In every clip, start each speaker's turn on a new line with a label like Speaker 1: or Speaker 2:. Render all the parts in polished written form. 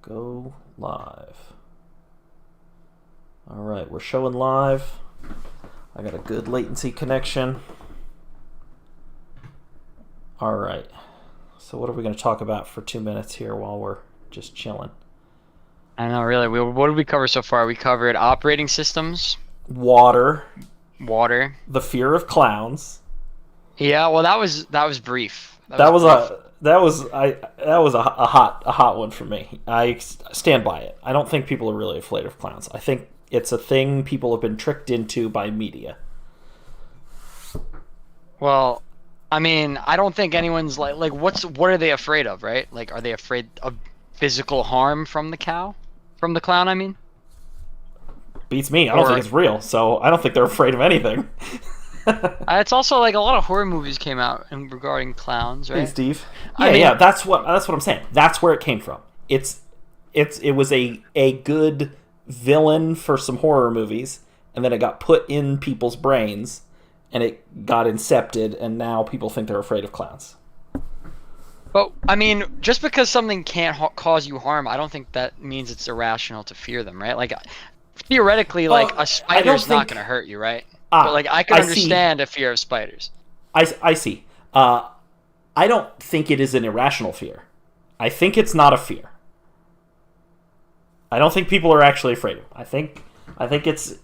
Speaker 1: Go live. Alright, we're showing live. I got a good latency connection. Alright. So what are we going to talk about for 2 minutes here while we're just chilling?
Speaker 2: I know, really. What did we cover so far? We covered operating systems,
Speaker 1: Water.
Speaker 2: water.
Speaker 1: The fear of clowns.
Speaker 2: Yeah, well, that was brief.
Speaker 1: That was a hot one for me. I stand by it. I don't think people are really afraid of clowns. I think it's a thing people have been tricked into by media.
Speaker 2: Well, I mean, I don't think anyone's like what are they afraid of, right? Like, are they afraid of physical harm from the cow? From the clown, I mean?
Speaker 1: Beats me. I don't think it's real, so I don't think they're afraid of anything.
Speaker 2: It's also like a lot of horror movies came out regarding clowns, right?
Speaker 1: Hey, Steve. Yeah, that's what I'm saying. That's where it came from. It was a good villain for some horror movies, and then it got put in people's brains, and it got incepted, and now people think they're afraid of clowns.
Speaker 2: But, I mean, just because something can't cause you harm, I don't think that means it's irrational to fear them, right? Like, theoretically, like, a spider's not going to hurt you, right? But, like, I can understand a fear of spiders.
Speaker 1: I see. I don't think it is an irrational fear. I think it's not a fear. I don't think people are actually afraid of it. I think it's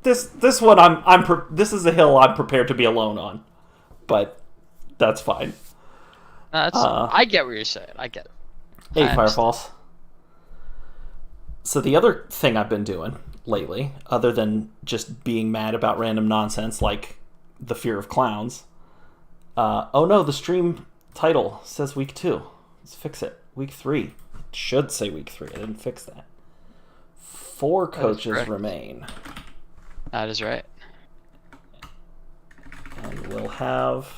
Speaker 1: this one this is a hill I'm prepared to be alone on, but that's fine.
Speaker 2: I get what you're saying. I get it.
Speaker 1: Hey, Firefalls. So the other thing I've been doing lately, other than just being mad about random nonsense like the fear of clowns, oh no, the stream title says week 2. Let's fix it. Week 3. It should say week 3. I didn't fix that. 4 coaches remain.
Speaker 2: That is right.
Speaker 1: And we'll have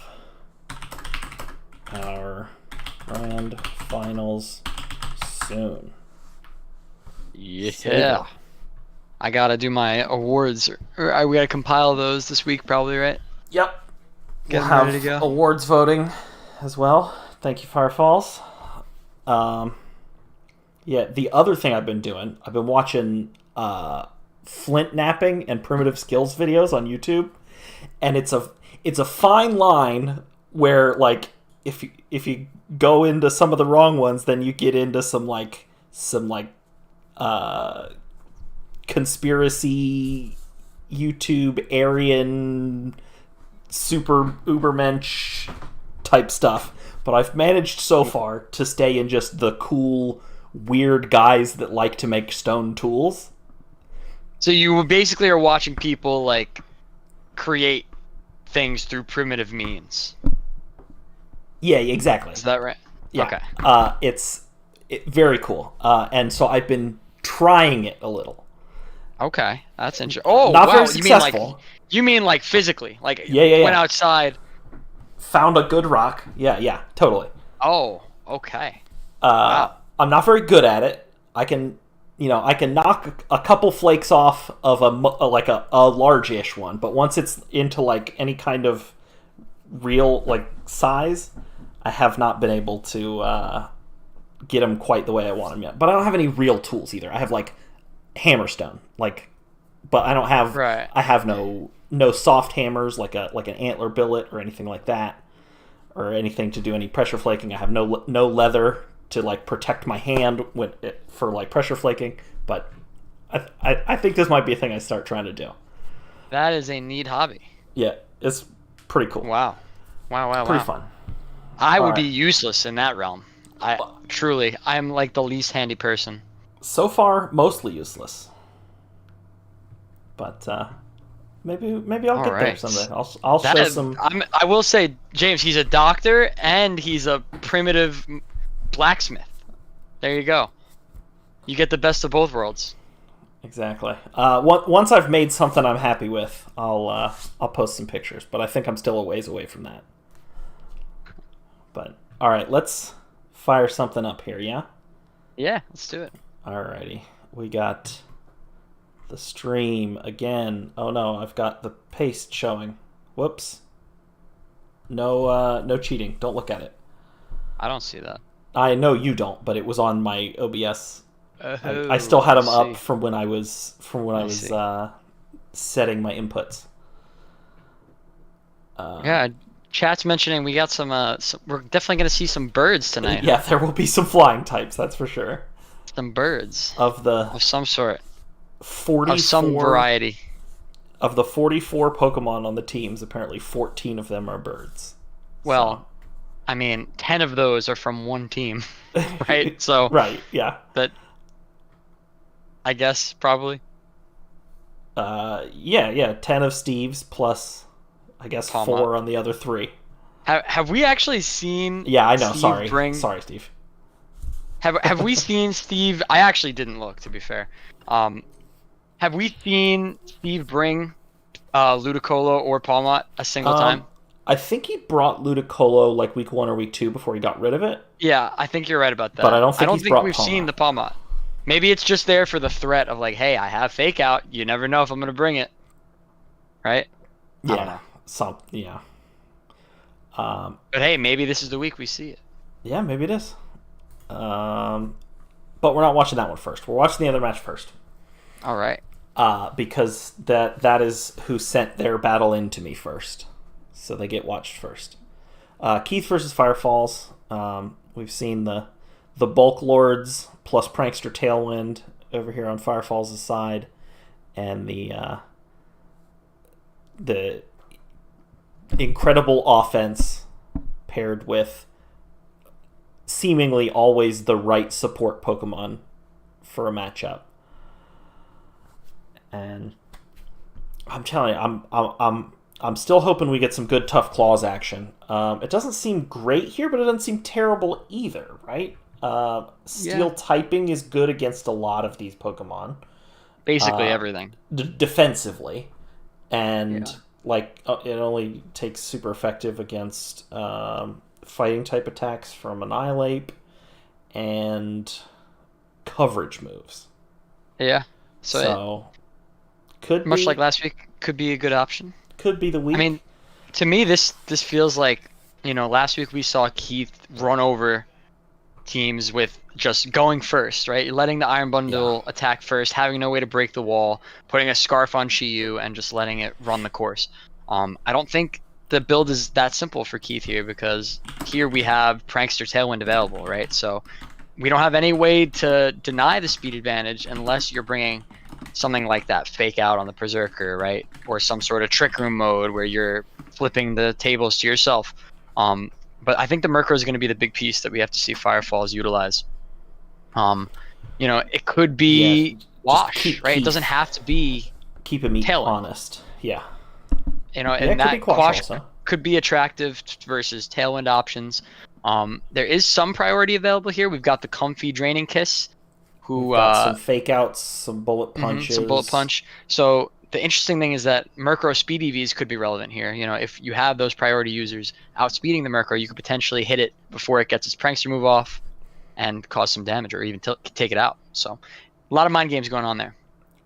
Speaker 1: our grand finals soon.
Speaker 2: Yeah. I gotta do my awards. We gotta compile those this week, probably, right?
Speaker 1: Yep.
Speaker 2: Getting
Speaker 1: we'll
Speaker 2: ready to go.
Speaker 1: Awards voting as well. Thank you, Firefalls. Yeah, the other thing I've been doing, I've been watching flint napping and primitive skills videos on YouTube, and it's a fine line where, like, if you go into some of the wrong ones, then you get into some conspiracy YouTube Aryan super ubermensch type stuff. But I've managed so far to stay in just the cool, weird guys that like to make stone tools.
Speaker 2: So you basically are watching people, like, create things through primitive means.
Speaker 1: Yeah, exactly.
Speaker 2: Is that right?
Speaker 1: Yeah.
Speaker 2: Okay.
Speaker 1: It's very cool. And so I've been trying it a little.
Speaker 2: Okay, that's interesting. Oh,
Speaker 1: not
Speaker 2: wow.
Speaker 1: very successful.
Speaker 2: You mean like physically? Like,
Speaker 1: yeah.
Speaker 2: Went outside.
Speaker 1: Found a good rock. Yeah, totally.
Speaker 2: Oh, okay.
Speaker 1: Wow. I'm not very good at it. I can knock a couple flakes off of a large-ish one, but once it's into like any kind of real like size, I have not been able to get them quite the way I want them yet. But I don't have any real tools either. I have like hammerstone, but I don't have.
Speaker 2: Right.
Speaker 1: I have no soft hammers like an antler billet or anything like that, or anything to do any pressure flaking. I have no leather to like protect my hand for like pressure flaking. But I think this might be a thing I start trying to do.
Speaker 2: That is a neat hobby.
Speaker 1: Yeah, it's pretty cool.
Speaker 2: Wow.
Speaker 1: Pretty fun.
Speaker 2: I would be useless in that realm. I'm like the least handy person.
Speaker 1: So far, mostly useless. But maybe I'll get there someday. I'll show some.
Speaker 2: I will say, James, he's a doctor and he's a primitive blacksmith. There you go. You get the best of both worlds.
Speaker 1: Exactly. Once I've made something I'm happy with, I'll post some pictures. But I think I'm still a ways away from that. But all right, let's fire something up here. Yeah.
Speaker 2: Yeah, let's do it.
Speaker 1: Alrighty, we got the stream again. Oh no, I've got the paste showing. Whoops. No cheating. Don't look at it.
Speaker 2: I don't see that.
Speaker 1: I know you don't, but it was on my OBS. I still
Speaker 2: Oh,
Speaker 1: had
Speaker 2: I
Speaker 1: them up
Speaker 2: see.
Speaker 1: from when I was
Speaker 2: I see.
Speaker 1: setting my inputs.
Speaker 2: Yeah, chat's mentioning we got some, we're definitely gonna see some birds tonight,
Speaker 1: Yeah,
Speaker 2: huh?
Speaker 1: there will be some flying types, that's for sure.
Speaker 2: Some birds
Speaker 1: Of the
Speaker 2: of some sort, of some
Speaker 1: 44
Speaker 2: variety.
Speaker 1: of the 44 Pokemon on the teams, apparently 14 of them are birds. So,
Speaker 2: Well, I mean, 10 of those are from one team, right? So
Speaker 1: right, yeah.
Speaker 2: that I guess probably
Speaker 1: Yeah, 10 of Steve's plus I guess
Speaker 2: Palmont.
Speaker 1: 4 on the other 3.
Speaker 2: Have we actually seen
Speaker 1: Yeah, I know.
Speaker 2: Steve
Speaker 1: Sorry.
Speaker 2: bring?
Speaker 1: Sorry, Steve.
Speaker 2: Have we seen Steve? I actually didn't look, to be fair. Um, have we seen Steve bring Ludicolo or Palmont a single
Speaker 1: Um
Speaker 2: time?
Speaker 1: I think he brought Ludicolo like week 1 or week 2 before he got rid of it,
Speaker 2: Yeah, I think you're right about
Speaker 1: but I
Speaker 2: that.
Speaker 1: don't
Speaker 2: I
Speaker 1: think
Speaker 2: don't
Speaker 1: he's
Speaker 2: think
Speaker 1: brought
Speaker 2: we've seen
Speaker 1: Palma.
Speaker 2: the Palmont. Maybe it's just there for the threat of like, hey, I have fake out. You never know if I'm gonna bring it, right? I don't
Speaker 1: Yeah.
Speaker 2: know.
Speaker 1: Yeah. Um
Speaker 2: But hey, maybe this is the week we see it.
Speaker 1: yeah, maybe it is. Um but we're not watching that one first. We're watching the other match first.
Speaker 2: All right.
Speaker 1: Because that is who sent their battle in to me first. So they get watched first. Keith versus Firefalls. We've seen the Bulk Lords plus Prankster Tailwind over here on Firefalls' side, and the incredible offense paired with seemingly always the right support Pokemon for a matchup. And I'm telling you, I'm still hoping we get some good tough claws action. It doesn't seem great here, but it doesn't seem terrible either, right? Steel
Speaker 2: Yeah.
Speaker 1: typing is good against a lot of these Pokemon,
Speaker 2: Basically everything.
Speaker 1: defensively,
Speaker 2: Yeah.
Speaker 1: and it only takes super effective against fighting type attacks from Annihilate and coverage moves.
Speaker 2: Yeah.
Speaker 1: So could
Speaker 2: Much like
Speaker 1: be
Speaker 2: last week, could be a good option.
Speaker 1: the
Speaker 2: I mean,
Speaker 1: week.
Speaker 2: to me, this feels like, last week we saw Keith run over teams with just going first, right? Letting the Iron
Speaker 1: Yeah.
Speaker 2: Bundle attack first, having no way to break the wall, putting a scarf on Shiyu, and just letting it run the course. I don't think the build is that simple for Keith here, because here we have Prankster Tailwind available, right? So we don't have any way to deny the speed advantage unless you're bringing something like that fake out on the Berserker, right? Or some sort of trick room mode where you're flipping the tables to yourself. But I think the Murkrow is going to be the big piece that we have to see Firefalls utilize. It could
Speaker 1: Yeah,
Speaker 2: be
Speaker 1: just
Speaker 2: Wash,
Speaker 1: keep
Speaker 2: right? It doesn't have to be
Speaker 1: keeping me
Speaker 2: Tailwind.
Speaker 1: honest. Yeah,
Speaker 2: And
Speaker 1: it could be
Speaker 2: that
Speaker 1: Quash
Speaker 2: Quash
Speaker 1: also.
Speaker 2: could be attractive versus Tailwind options. There is some priority available here. We've got the Comfy Draining Kiss,
Speaker 1: We've
Speaker 2: who
Speaker 1: got some fake outs, some bullet
Speaker 2: some bullet
Speaker 1: punches.
Speaker 2: punch. So the interesting thing is that Murkrow speed EVs could be relevant here. If you have those priority users outspeeding the Murkrow, you could potentially hit it before it gets its prankster move off and cause some damage, or even take it out. So a lot of mind games going on there.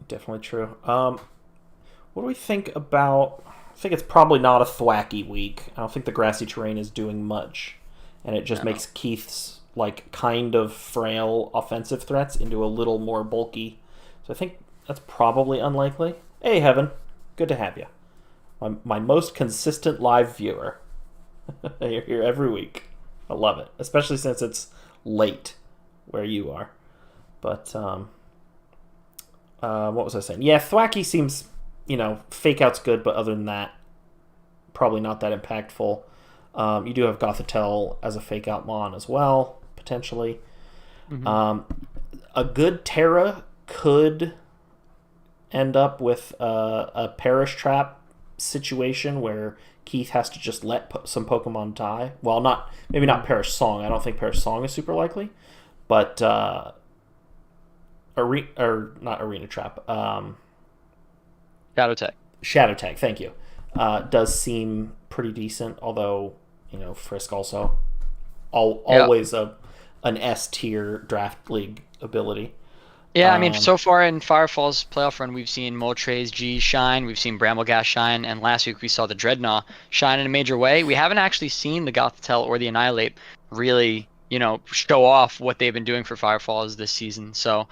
Speaker 1: Definitely true. What do we think about? I think it's probably not a thwacky week. I don't think the grassy terrain is doing much, and it just
Speaker 2: No.
Speaker 1: makes Keith's kind of frail offensive threats into a little more bulky. So I think that's probably unlikely. Hey, Heaven, good to have you. My most consistent live viewer. You're here every week. I love it, especially since it's late where you are. But what was I saying? Yeah, Thwacky seems, fake out's good, but other than that, probably not that impactful. You do have Gothitelle as a fake out mon as well, potentially.
Speaker 2: Mm-hmm.
Speaker 1: A good Terra could end up with a Perish Trap situation where Keith has to just let some Pokemon die. Well, maybe not Perish Song. I don't think Perish Song is super likely, but not Arena Trap.
Speaker 2: Shadow Tech.
Speaker 1: Shadow Tag. Thank you. Does seem pretty decent, although Frisk also always an S tier draft league ability.
Speaker 2: Yeah, I mean, so far in Firefall's playoff run, we've seen Moltres G shine, we've seen Brambleghast shine, and last week we saw the Dreadnought shine in a major way. We haven't actually seen the Gothitelle or the Annihilate really show off what they've been doing for Firefalls this season. So,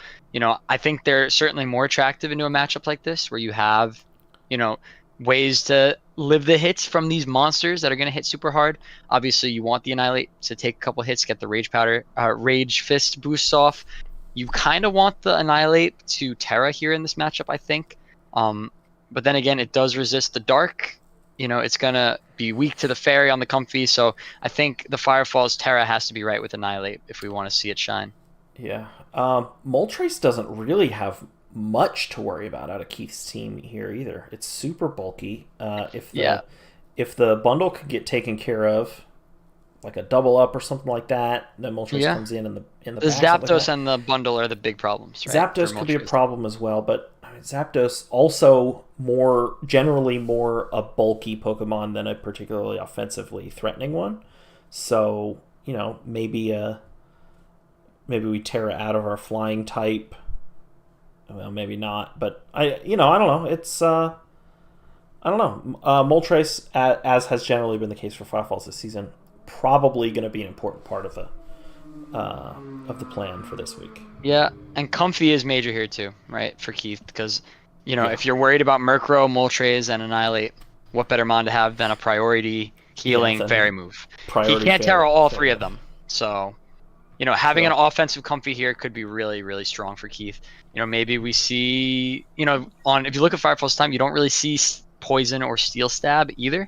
Speaker 2: I think they're certainly more attractive into a matchup like this where you have, you know, ways to live the hits from these monsters that are going to hit super hard. Obviously, you want the Annihilate to take a couple hits, get the Rage Fist boosts off. You kind of want the Annihilate to Terra here in this matchup, I think. But then again, it does resist the Dark. It's going to be weak to the Fairy on the Comfy, so I think the Firefall's Terra has to be right with Annihilate if we want to see it shine.
Speaker 1: Yeah. Moltres doesn't really have much to worry about out of Keith's team here either. It's super bulky. If the bundle could get taken care of, like a double up or something like that, then Moltres comes in the
Speaker 2: back. Zapdos and the bundle are the big problems, right?
Speaker 1: Zapdos could be a problem as well, but Zapdos also generally more a bulky Pokemon than a particularly offensively threatening one. So, maybe we Terra out of our flying type. Well, maybe not, but I don't know. It's I don't know. Moltres, as has generally been the case for Firefalls this season, probably going to be an important part of the plan for this week.
Speaker 2: Yeah, and Comfy is major here too, right, for Keith, because if you're worried about Murkrow, Moltres, and Annihilate, what better mon to have than a priority healing fairy move? He can't Terra all three of them, so having an offensive Comfy here could be really, really strong for Keith. Maybe we see if you look at Firefall's time, you don't really see Poison or Steel Stab either,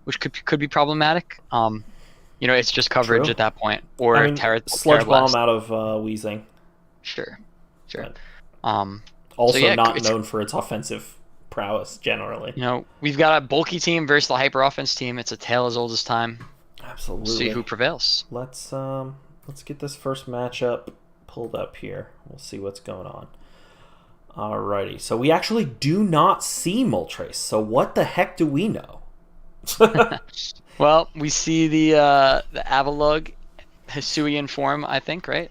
Speaker 2: which could be problematic. It's just coverage at that point, or
Speaker 1: Sludge Bomb out of Wheezing.
Speaker 2: Sure.
Speaker 1: But also not known for its offensive prowess generally.
Speaker 2: We've got a bulky team versus the hyper offense team. It's a tale as old as time.
Speaker 1: Absolutely.
Speaker 2: We'll see who prevails.
Speaker 1: Let's get this first matchup pulled up here. We'll see what's going on. Alrighty. So we actually do not see Moltres. So what the heck do we know?
Speaker 2: Well, we see the Avalugg Hisuian form, I think, right?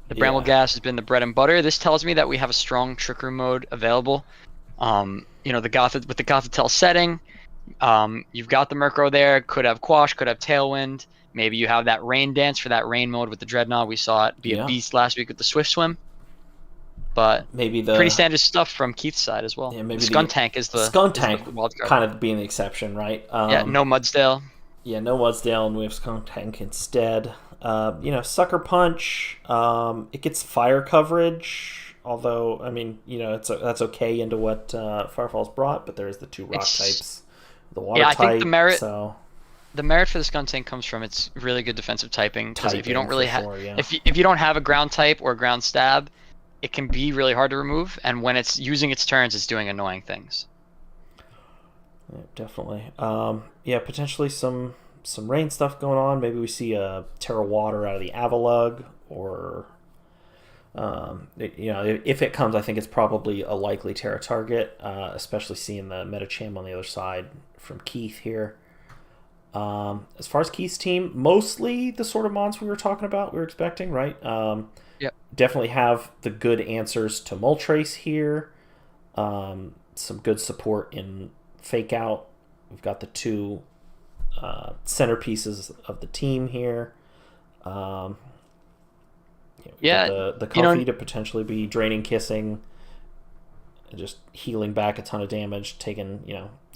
Speaker 2: The Bramble Gas has been the bread and butter. This tells me that we have a strong Trick Room mode available. With the Gothitelle setting, you've got the Murkrow there. Could have Quash, could have Tailwind. Maybe you have that Rain Dance for that rain mode with the Dreadnought. We saw it be a beast last week with the Swift Swim. But
Speaker 1: maybe
Speaker 2: pretty standard stuff from Keith's side as well.
Speaker 1: Yeah, maybe
Speaker 2: the Skuntank is the
Speaker 1: Skuntank kind of being the exception, right?
Speaker 2: No Mudsdale.
Speaker 1: Yeah, no Mudsdale, and we have Skuntank instead. Sucker Punch. It gets fire coverage, although that's okay into what Firefall's brought. But there's the two rock types, the water type. I think the merit.
Speaker 2: The merit for the Skuntank comes from its really good defensive typing. Because if you don't really if you don't have a ground type or ground stab, it can be really hard to remove, and when it's using its turns, it's doing annoying things.
Speaker 1: Yeah, definitely. Potentially some rain stuff going on. Maybe we see a Terra Water out of the Avalugg, or if it comes, I think it's probably a likely Terra target, especially seeing the Metacham on the other side from Keith here. As far as Keith's team, mostly the sort of mons we were talking about, we were expecting, right? Definitely have the good answers to Moltres here. Some good support in Fake Out. We've got the two centerpieces of the team here. The Comfy to potentially be draining, kissing, and just healing back a ton of damage, taking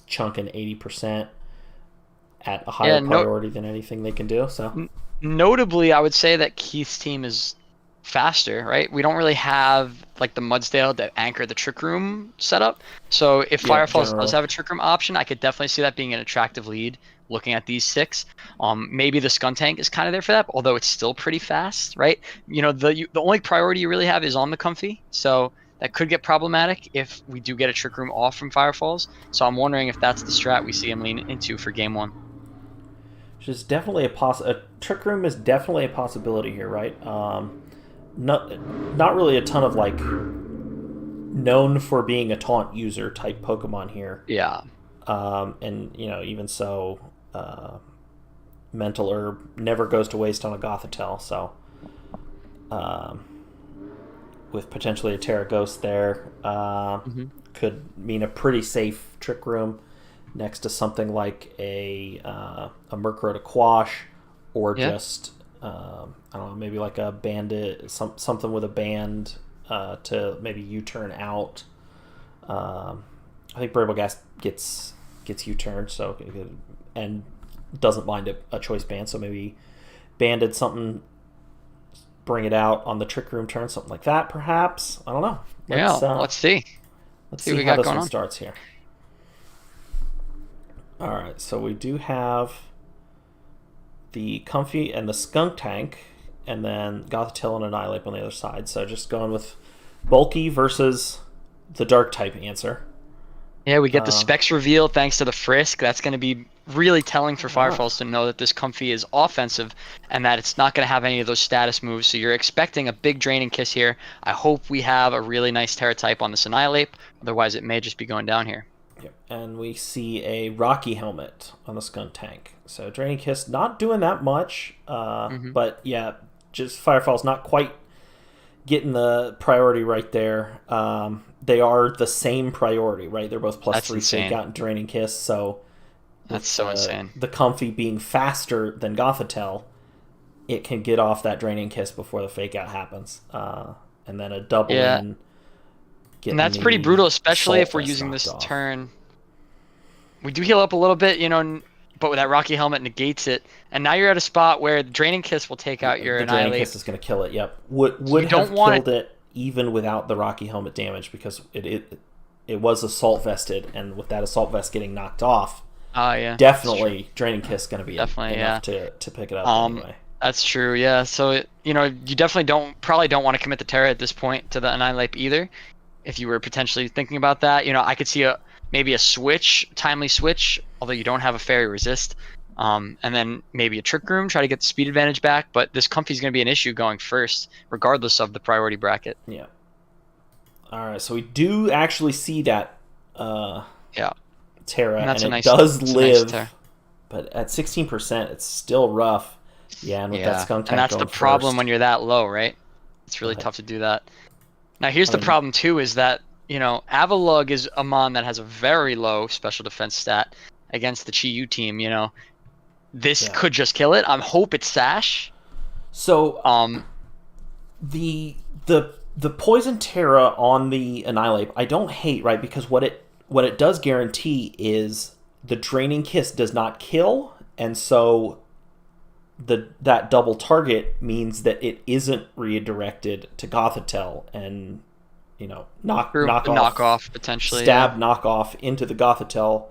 Speaker 1: chunking 80% at a higher priority than anything they can do. So
Speaker 2: notably, I would say that Keith's team is faster, right? We don't really have like the Mudsdale that anchor the Trick Room setup. So if Firefalls does have a Trick Room option, I could definitely see that being an attractive lead looking at these six. Maybe the Skuntank is kind of there for that, although it's still pretty fast, right? The only priority you really have is on the Comfy, so that could get problematic if we do get a Trick Room off from Firefalls. So I'm wondering if that's the strat we see him lean into for game one.
Speaker 1: Which is definitely a Trick Room is definitely a possibility here, right? Not really a ton of known for being a taunt user type Pokemon here.
Speaker 2: Yeah.
Speaker 1: And even so, Mental Herb never goes to waste on a Gothitelle, so with potentially a Terra Ghost there, could mean a pretty safe Trick Room next to something like a Murkrow to Quash, or just I don't know, maybe like a bandit, something with a band to maybe U-turn out. I think Variable Gas gets U-turned, so and doesn't mind a choice band, so maybe banded something, bring it out on the Trick Room turn, something like that, perhaps. I don't know.
Speaker 2: Let's see.
Speaker 1: Let's see how this one starts here. All right, so we do have the Comfy and the Skunk Tank, and then Gothitelle and Annihilate on the other side. So just going with bulky versus the dark type answer.
Speaker 2: Yeah, we get the specs reveal thanks to the Frisk. That's going to be really telling for Firefalls to know that this Comfy is offensive and that it's not going to have any of those status moves. So you're expecting a big Draining Kiss here. I hope we have a really nice Terra type on this Annihilate. Otherwise, it may just be going down here.
Speaker 1: Yep. And we see a Rocky Helmet on the Skunk Tank. So Draining Kiss not doing that much, but yeah, just Firefall's not quite getting the priority right there. They are the same priority, right? They're both +3 Fake Out and Draining Kiss, so
Speaker 2: that's so insane.
Speaker 1: The Comfy being faster than Gothitelle, it can get off that Draining Kiss before the Fake Out happens. And then a double in.
Speaker 2: And that's pretty brutal, especially if we're using this turn. We do heal up a little bit, but with that Rocky Helmet negates it. And now you're at a spot where the Draining Kiss will take out your Annihilate.
Speaker 1: The Draining Kiss is going to kill it, yep. Would have killed it even without the Rocky Helmet damage, because it was Assault Vested, and with that Assault Vest getting knocked off, definitely Draining Kiss going to be enough to pick it up anyway.
Speaker 2: That's true, yeah. So, you definitely probably don't want to commit the Terra at this point to the Annihilate either. If you were potentially thinking about that, I could see maybe a timely switch, although you don't have a Fairy Resist, and then maybe a Trick Room, try to get the speed advantage back. But this Comfy is going to be an issue going first, regardless of the priority bracket.
Speaker 1: Yeah. All right, so we do actually see that Terra, and it does live, but at 16%, it's still rough. Yeah, and with that Skunk Tank,
Speaker 2: and that's the problem when you're that low, right? It's really tough to do that. Now, here's the problem, too, is that, Avalugg is a mon that has a very low special defense stat against the Chi-Yu team, This could just kill it. I hope it's Sash.
Speaker 1: So, the Poison Terra on the Annihilate, I don't hate, right? Because what it does guarantee is the Draining Kiss does not kill, and so that double target means that it isn't redirected to Gothitelle and knock off
Speaker 2: potentially,
Speaker 1: knock off into the Gothitelle.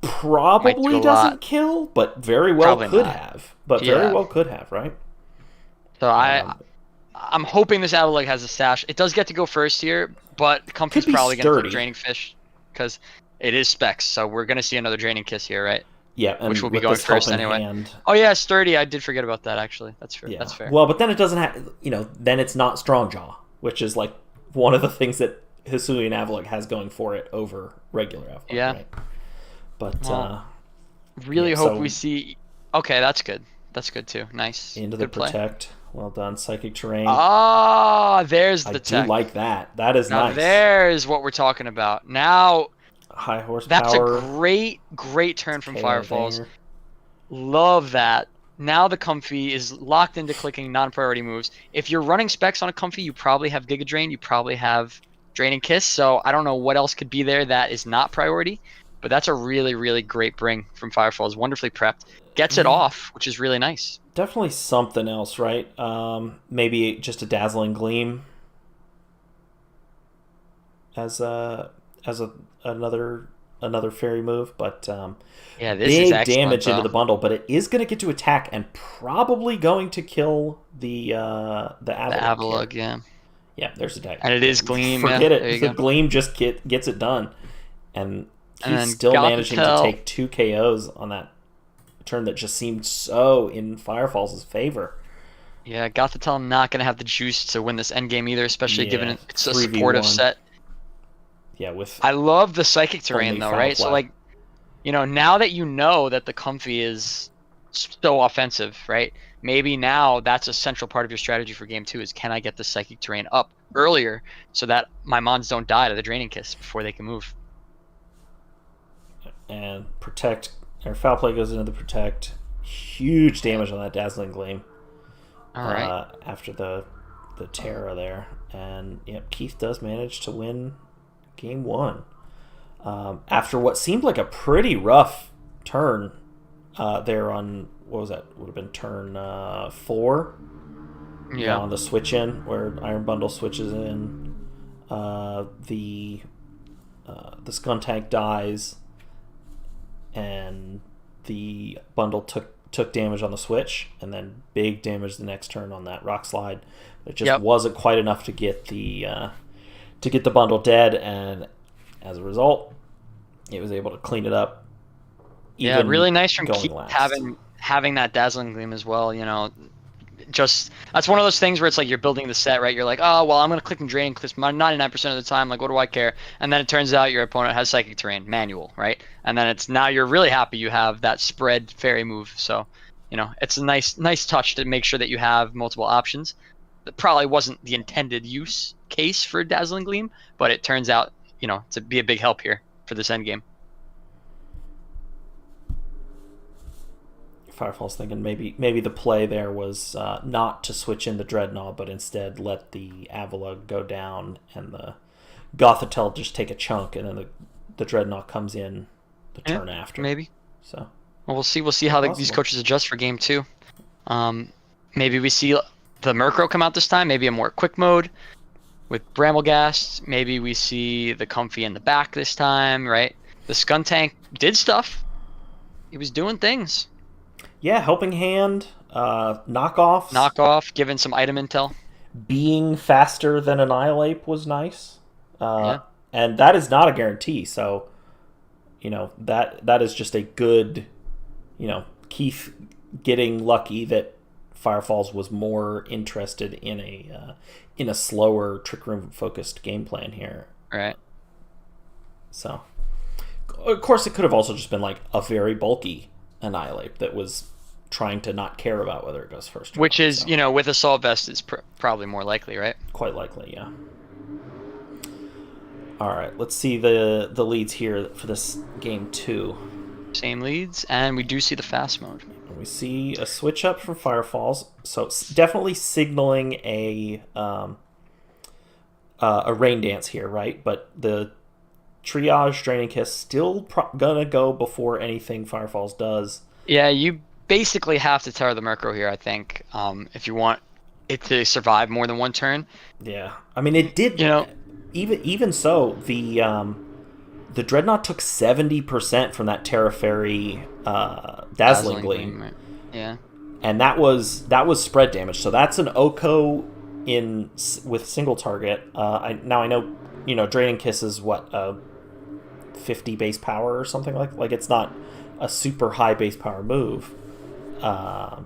Speaker 1: Probably doesn't kill, but very well could have. Very well could have, right?
Speaker 2: So I'm hoping this Avalugg has a Sash. It does get to go first here, but Comfy's probably going to put Draining Fish because it is specs. So we're going to see another Draining Kiss here, right?
Speaker 1: Yeah, and
Speaker 2: which will be going first anyway. Oh yeah, Sturdy. I did forget about that actually. That's fair.
Speaker 1: Yeah.
Speaker 2: That's fair.
Speaker 1: Well, but then it doesn't have. Then it's not Strongjaw, which is like one of the things that Hisuian Avalugg has going for it over regular Avalugg.
Speaker 2: Yeah.
Speaker 1: Right? But
Speaker 2: really hope we see. Okay, that's good. That's good too. Nice.
Speaker 1: Into the Protect. Well done. Psychic Terrain.
Speaker 2: There's the tech.
Speaker 1: I do like that. That is nice.
Speaker 2: There's what we're talking about. Now.
Speaker 1: High horsepower.
Speaker 2: That's a great turn from Firefalls. Love that. Now the Comfy is locked into clicking non-priority moves. If you're running specs on a Comfy, you probably have Giga Drain. You probably have Draining Kiss. So I don't know what else could be there that is not priority. But that's a really, really great bring from Firefalls. Wonderfully prepped. Gets it off, which is really nice.
Speaker 1: Definitely something else, right? Maybe just a Dazzling Gleam as another fairy move, but
Speaker 2: this
Speaker 1: big
Speaker 2: is
Speaker 1: damage into the bundle. But it is going to get to attack and probably going to kill the
Speaker 2: Avalugg.
Speaker 1: Yeah, there's a deck,
Speaker 2: and it is Gleam.
Speaker 1: Forget it. The Gleam just gets it done, and he's still managing to take 2 KOs on that turn that just seemed so in Firefalls' favor.
Speaker 2: Yeah, Gothitelle not going to have the juice to win this endgame either, especially given it's a supportive set.
Speaker 1: Yeah,
Speaker 2: I love the Psychic Terrain though, right? So like, now that you know that the Comfy is so offensive, right? Maybe now that's a central part of your strategy for game 2 is can I get the Psychic Terrain up earlier so that my mons don't die to the Draining Kiss before they can move.
Speaker 1: And Protect, or Foul Play goes into the Protect. Huge damage on that Dazzling Gleam.
Speaker 2: All right.
Speaker 1: After the Terra there. And yep, Keith does manage to win game 1. After what seemed like a pretty rough turn there on, what was that? Would have been turn 4.
Speaker 2: Yeah.
Speaker 1: On the switch in, where Iron Bundle switches in. The Skun Tank dies, and the bundle took damage on the switch, and then big damage the next turn on that rock slide. It just wasn't quite enough to get the bundle dead, and as a result, it was able to clean it up.
Speaker 2: Yeah, really nice from Keith having that Dazzling Gleam as well. Just that's one of those things where it's like you're building the set, right? You're like, oh well, I'm gonna click and drain because 99% of the time, like, what do I care? And then it turns out your opponent has Psychic Terrain manual, right? And then it's now you're really happy you have that spread fairy move. So, it's a nice touch to make sure that you have multiple options. That probably wasn't the intended use case for Dazzling Gleam, but it turns out, to be a big help here for this end game.
Speaker 1: Firefall's thinking maybe the play there was not to switch in the Dreadnought, but instead let the Avila go down and the Gothitelle just take a chunk, and then the Dreadnought comes in the turn after.
Speaker 2: Maybe.
Speaker 1: So.
Speaker 2: Well, we'll see how these coaches adjust for game 2. Maybe we see the Murkrow come out this time. Maybe a more quick mode with Bramblegast. Maybe we see the Comfy in the back this time, right? The Skun Tank did stuff. He was doing things.
Speaker 1: Yeah, Helping Hand, knockoff,
Speaker 2: giving some item intel.
Speaker 1: Being faster than Annihilate was nice. And that is not a guarantee, so that is just a good, Keith getting lucky that Firefalls was more interested in a slower Trick Room focused game plan here.
Speaker 2: Right.
Speaker 1: So, of course, it could have also just been like a very bulky Annihilate that was trying to not care about whether it goes first or
Speaker 2: Which
Speaker 1: not,
Speaker 2: is, with Assault Vest, it's probably more likely, right?
Speaker 1: Quite likely, yeah. All right, let's see the leads here for this game 2.
Speaker 2: Same leads, and we do see the fast mode.
Speaker 1: We see a switch up from Firefalls, so it's definitely signaling a Rain Dance here, right? But the Triage Draining Kiss still gonna go before anything Firefalls does.
Speaker 2: Yeah, you basically have to Terra the Murkrow here, I think, if you want it to survive more than one turn.
Speaker 1: Yeah, I mean it did. Even so, the Dreadnought took 70% from that Terra Fairy Dazzling Gleam.
Speaker 2: Right? Yeah,
Speaker 1: and that was spread damage. So that's an Oko with single target. I know Draining Kiss is what 50 base power or something like it's not a super high base power move, but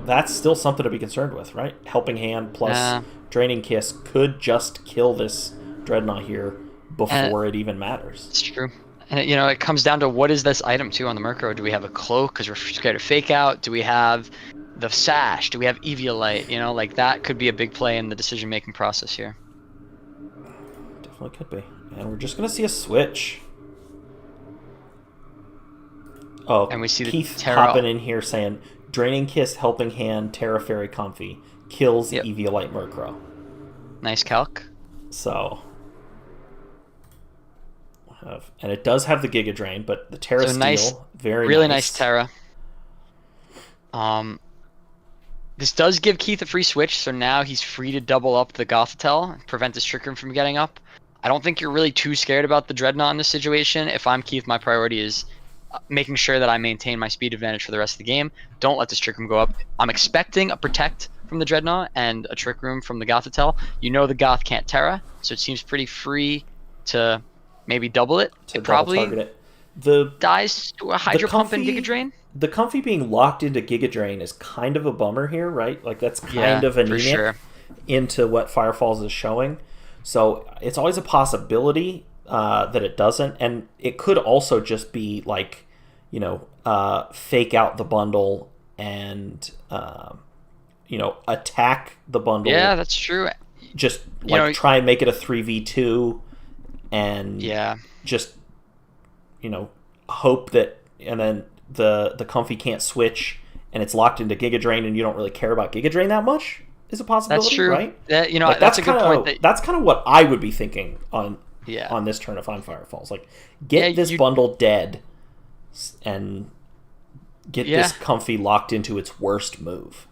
Speaker 1: that's still something to be concerned with, right? Helping Hand plus Draining Kiss could just kill this Dreadnought here before it even matters.
Speaker 2: It's true. And it comes down to what is this item too on the Murkrow? Do we have a cloak because we're scared of fake out? Do we have the sash? Do we have Eviolite? Like that could be a big play in the decision making process here.
Speaker 1: Definitely could be. And we're just gonna see a switch. Oh,
Speaker 2: and we see
Speaker 1: Keith hopping in here saying Draining Kiss, Helping Hand, Terra Fairy Comfy kills Eviolite Murkrow.
Speaker 2: Nice calc.
Speaker 1: So, and it does have the Giga Drain, but the Terra Steel,
Speaker 2: really nice Terra. This does give Keith a free switch, so now he's free to double up the Gothitelle and prevent this Trick Room from getting up. I don't think you're really too scared about the Dreadnought in this situation. If I'm Keith, my priority is making sure that I maintain my speed advantage for the rest of the game. Don't let this Trick Room go up. I'm expecting a Protect from the Dreadnought and a Trick Room from the Gothitelle. The Goth can't Terra, so it seems pretty free to maybe double it. It probably
Speaker 1: target it. The
Speaker 2: dies to a Hydro Pump and Giga Drain.
Speaker 1: The Comfy being locked into Giga Drain is kind of a bummer here, right? Like that's kind of anemic into what Firefalls is showing. So it's always a possibility that it doesn't, and it could also just be like, fake out the bundle and attack the bundle.
Speaker 2: Yeah, that's true.
Speaker 1: Just try and make it a 3v2, and just hope that, and then the Comfy can't switch and it's locked into Giga Drain, and you don't really care about Giga Drain that much, is a possibility.
Speaker 2: That's true.
Speaker 1: Right?
Speaker 2: Like, that's a good point.
Speaker 1: That's kind of what I would be thinking on this turn if I'm Firefalls. Like, get this bundle dead, and get this Comfy locked into its worst move.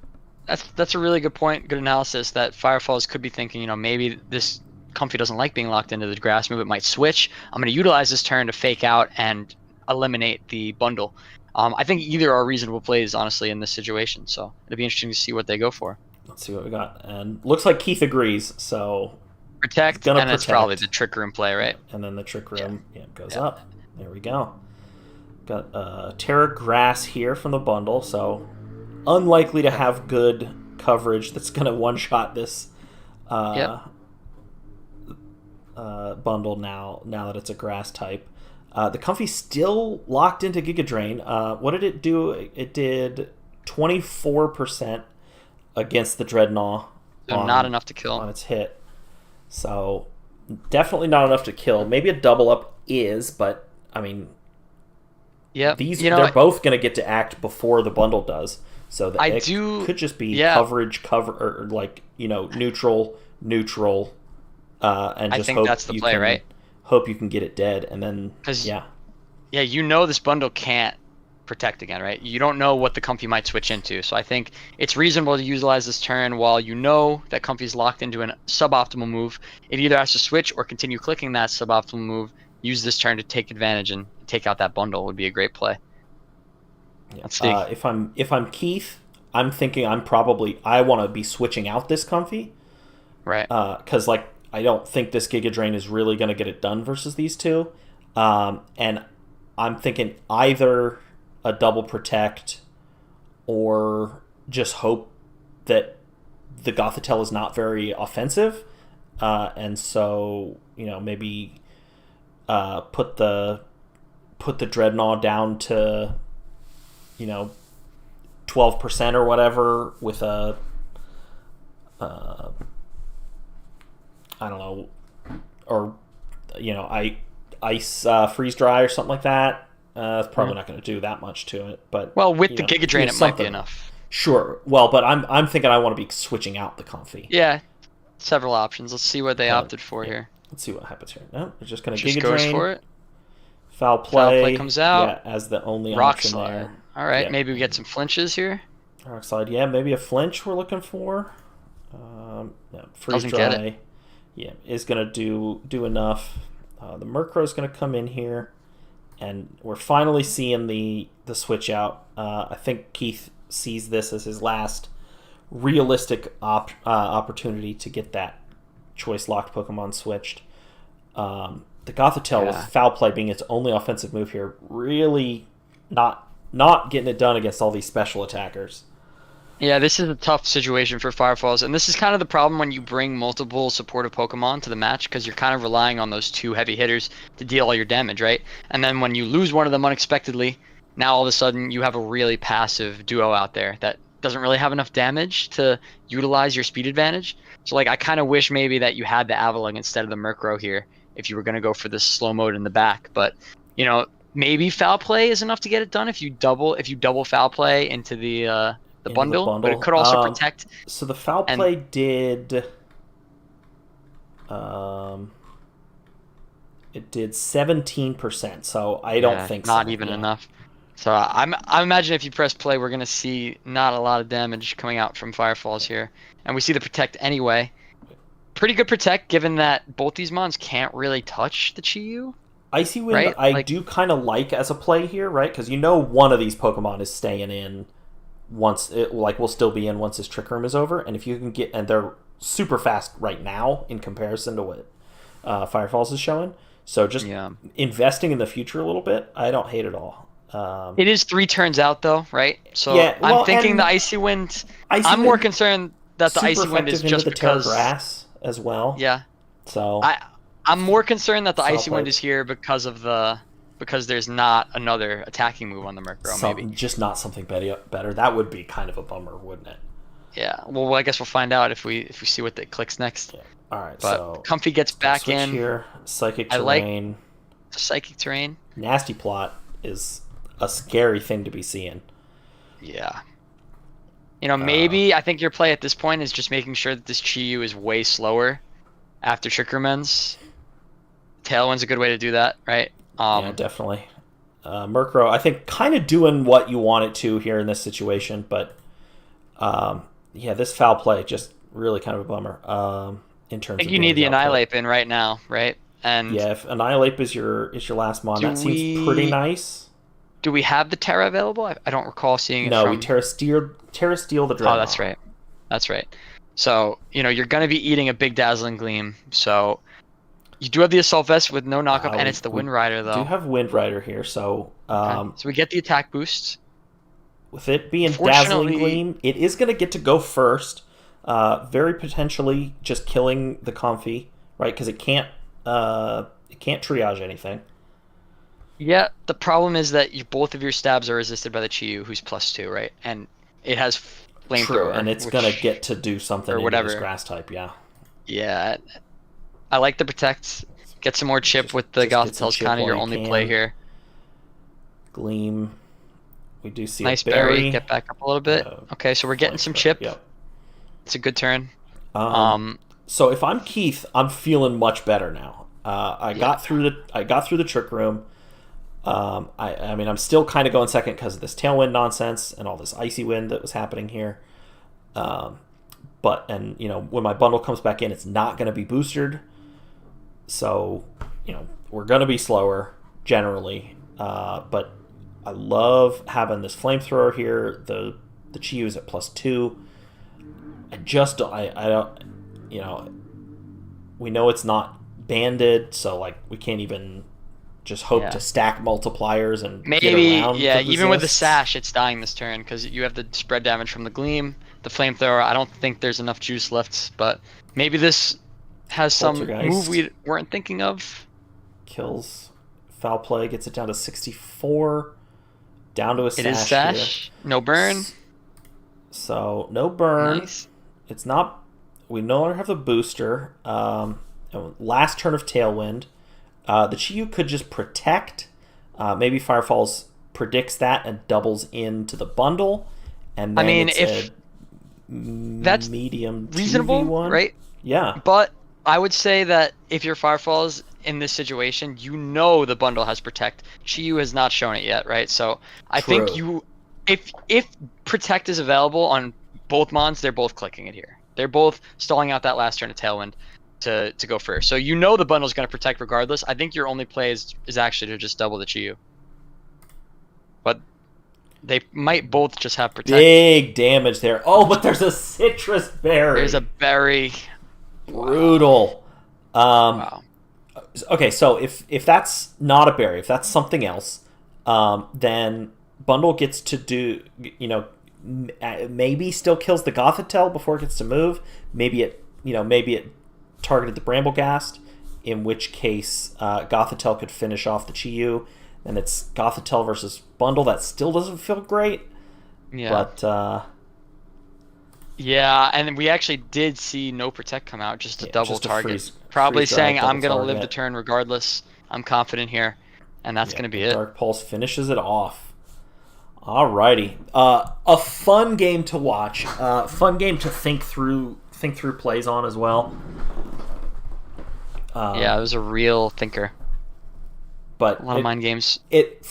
Speaker 2: That's a really good point. Good analysis. That Firefalls could be thinking, maybe this Comfy doesn't like being locked into the grass move. It might switch. I'm going to utilize this turn to fake out and eliminate the bundle. I think either are reasonable plays, honestly, in this situation. So it'll be interesting to see what they go for.
Speaker 1: Let's see what we got. And looks like Keith agrees. So
Speaker 2: protect, and it's probably the Trick Room play, right?
Speaker 1: And then the Trick Room goes up. There we go. Got Terra Grass here from the bundle. So unlikely to have good coverage that's going to one-shot this bundle now that it's a grass type. The Comfy still locked into Giga Drain. What did it do? It did 24% against the Dreadnought.
Speaker 2: So not enough to kill
Speaker 1: on its hit. So definitely not enough to kill. Maybe a double up is, but I mean, they're both going to get to act before the bundle does. So could just be coverage, or like neutral, and
Speaker 2: I
Speaker 1: just
Speaker 2: think
Speaker 1: hope
Speaker 2: that's the play, right?
Speaker 1: Hope you can get it dead, and then
Speaker 2: this bundle can't protect again, right? You don't know what the Comfy might switch into, so I think it's reasonable to utilize this turn while you know that Comfy's locked into a suboptimal move. It either has to switch or continue clicking that suboptimal move. Use this turn to take advantage and take out that bundle would be a great play.
Speaker 1: Yeah. Let's see. If I'm Keith, I'm thinking I want to be switching out this Comfy,
Speaker 2: right?
Speaker 1: Because I don't think this Giga Drain is really going to get it done versus these two. And I'm thinking either a double protect or just hope that the Gothitelle is not very offensive. And so, maybe put the Dreadnought down to, 12% or whatever with a... I don't know, or ice freeze dry or something like that. It's probably not going to do that much to it, but
Speaker 2: with the Giga Drain, it might be enough.
Speaker 1: Sure. Well, but I'm thinking I want to be switching out the Comfy.
Speaker 2: Yeah, several options. Let's see what they opted for here.
Speaker 1: Let's see what happens here. No, they're just going to
Speaker 2: Giga
Speaker 1: Drain.
Speaker 2: Goes for it.
Speaker 1: Foul play
Speaker 2: comes out.
Speaker 1: Yeah, as the only
Speaker 2: Rock
Speaker 1: option
Speaker 2: slide.
Speaker 1: there.
Speaker 2: All right, maybe we get some flinches here.
Speaker 1: Rock slide. Yeah, maybe a flinch we're looking for. Freeze
Speaker 2: Doesn't
Speaker 1: dry.
Speaker 2: Get it.
Speaker 1: Yeah, is going to do enough. The Murkrow is going to come in here, and we're finally seeing the switch out. I think Keith sees this as his last realistic opportunity to get that choice locked Pokemon switched. The Gothitelle with Foul Play being its only offensive move here, really not getting it done against all these special attackers.
Speaker 2: Yeah, this is a tough situation for Firefalls, and this is kind of the problem when you bring multiple supportive Pokemon to the match, because you're kind of relying on those two heavy hitters to deal all your damage, right? And then when you lose one of them unexpectedly, now all of a sudden you have a really passive duo out there that doesn't really have enough damage to utilize your speed advantage. So I kind of wish maybe that you had the Avalugg instead of the Murkrow here if you were going to go for this slow mode in the back. But, maybe Foul Play is enough to get it done if you double Foul Play into the bundle, but it could also protect.
Speaker 1: So the Foul Play did... it did 17%, so I don't think
Speaker 2: not even enough. So I imagine if you press play, we're going to see not a lot of damage coming out from Firefalls here. And we see the protect anyway. Pretty good protect, given that both these mons can't really touch the Chi-Yu.
Speaker 1: Icy Wind, right? I do kind of like as a play here, right? Because one of these Pokemon is staying in once it will still be in once his Trick Room is over, and if you can get, and they're super fast right now in comparison to what Firefalls is showing, so just investing in the future a little bit, I don't hate it all.
Speaker 2: It is 3 turns out though, right? So I'm thinking the Icy Wind. I'm more concerned that the Icy Wind is just because
Speaker 1: Terra Grass as well.
Speaker 2: Yeah.
Speaker 1: So
Speaker 2: I'm more concerned that the Icy Wind is here because there's not another attacking move on the Murkrow, maybe.
Speaker 1: Just not something better. That would be kind of a bummer, wouldn't it?
Speaker 2: Yeah. Well, I guess we'll find out if we see what that clicks next.
Speaker 1: Yeah. All right.
Speaker 2: But
Speaker 1: so
Speaker 2: Comfy gets back in
Speaker 1: here. Psychic Terrain.
Speaker 2: I like Psychic Terrain.
Speaker 1: Nasty Plot is a scary thing to be seeing.
Speaker 2: Yeah. Maybe I think your play at this point is just making sure that this Chi-Yu is way slower after Trick Room ends. Tailwind's a good way to do that, right?
Speaker 1: Yeah, definitely. Murkrow, I think, kind of doing what you want it to here in this situation, but this foul play just really kind of a bummer. In terms,
Speaker 2: I think
Speaker 1: of
Speaker 2: you need the
Speaker 1: damage output.
Speaker 2: Annihilate in right now, right? And
Speaker 1: yeah, if Annihilate is your last mon, that seems pretty nice.
Speaker 2: Do we have the Terra available? I don't recall seeing it
Speaker 1: No,
Speaker 2: from...
Speaker 1: we Terra Steel the Dreadnought.
Speaker 2: Oh, that's right. That's right. So, you're going to be eating a big Dazzling Gleam, so you do have the Assault Vest with no knockup, and it's the Wind Rider, though.
Speaker 1: We do have Wind Rider here, so...
Speaker 2: Okay. So we get the attack boost.
Speaker 1: With it being Dazzling Gleam, it is going to get to go first. Very potentially just killing the Comfy, right? Because it can't triage anything.
Speaker 2: Yeah, the problem is that both of your stabs are resisted by the Chi-Yu, who's +2, right? And it has Flamethrower.
Speaker 1: True, and it's going to get to do something or whatever. This grass type, yeah.
Speaker 2: Yeah. I like the Protect. Get some more chip with the Gothitel's kind of your only play here.
Speaker 1: Gleam. We do see
Speaker 2: nice
Speaker 1: a berry.
Speaker 2: Get back up a little bit. Okay, so we're getting some chip. Yep. It's a good turn.
Speaker 1: So if I'm Keith, I'm feeling much better now. I got through the Trick Room. I mean, I'm still kind of going second because of this Tailwind nonsense and all this Icy Wind that was happening here. When my bundle comes back in, it's not going to be boosted. So, we're going to be slower generally. But I love having this Flamethrower here. The Chi-Yu is at +2. I don't, we know it's not banded, so we can't even just hope to stack multipliers and get around.
Speaker 2: Even with the Sash, it's dying this turn because you have the spread damage from the Gleam, the Flamethrower. I don't think there's enough juice left, but maybe this has some move we weren't thinking of.
Speaker 1: Kills Foul Play, gets it down to 64, down to a Sash.
Speaker 2: It is Sash, no burn.
Speaker 1: So no burn.
Speaker 2: Nice.
Speaker 1: It's not. We no longer have the booster. Last turn of Tailwind. The Chi-Yu could just Protect. Maybe Firefalls predicts that and doubles into the bundle. And then if
Speaker 2: that's
Speaker 1: medium
Speaker 2: reasonable,
Speaker 1: 2v1.
Speaker 2: Right?
Speaker 1: Yeah.
Speaker 2: But I would say that if you're Firefalls in this situation, the bundle has Protect. Chi-Yu has not shown it yet, right? So I think if Protect is available on both mons, they're both clicking it here. They're both stalling out that last turn of Tailwind to go first. So the bundle's going to Protect regardless. I think your only play is actually to just double the Chi-Yu. But they might both just have Protect.
Speaker 1: Big damage there. Oh, but there's a Citrus Berry.
Speaker 2: There's a berry.
Speaker 1: Brutal.
Speaker 2: Wow.
Speaker 1: Okay, so if that's not a berry, if that's something else, then bundle gets to do, maybe still kills the Gothitelle before it gets to move. Maybe it targeted the Bramblegast, in which case Gothitelle could finish off the Chi-Yu, and it's Gothitelle versus bundle. That still doesn't feel great.
Speaker 2: Yeah.
Speaker 1: But
Speaker 2: yeah, and we actually did see no Protect come out, just a double
Speaker 1: just
Speaker 2: target. Probably saying I'm going to
Speaker 1: target.
Speaker 2: live the turn regardless. I'm confident here, and that's going to be it.
Speaker 1: Dark Pulse finishes it off. Alrighty, a fun game to watch, fun game to think through plays on as well.
Speaker 2: Yeah, it was a real thinker.
Speaker 1: But
Speaker 2: a lot of mind games.
Speaker 1: It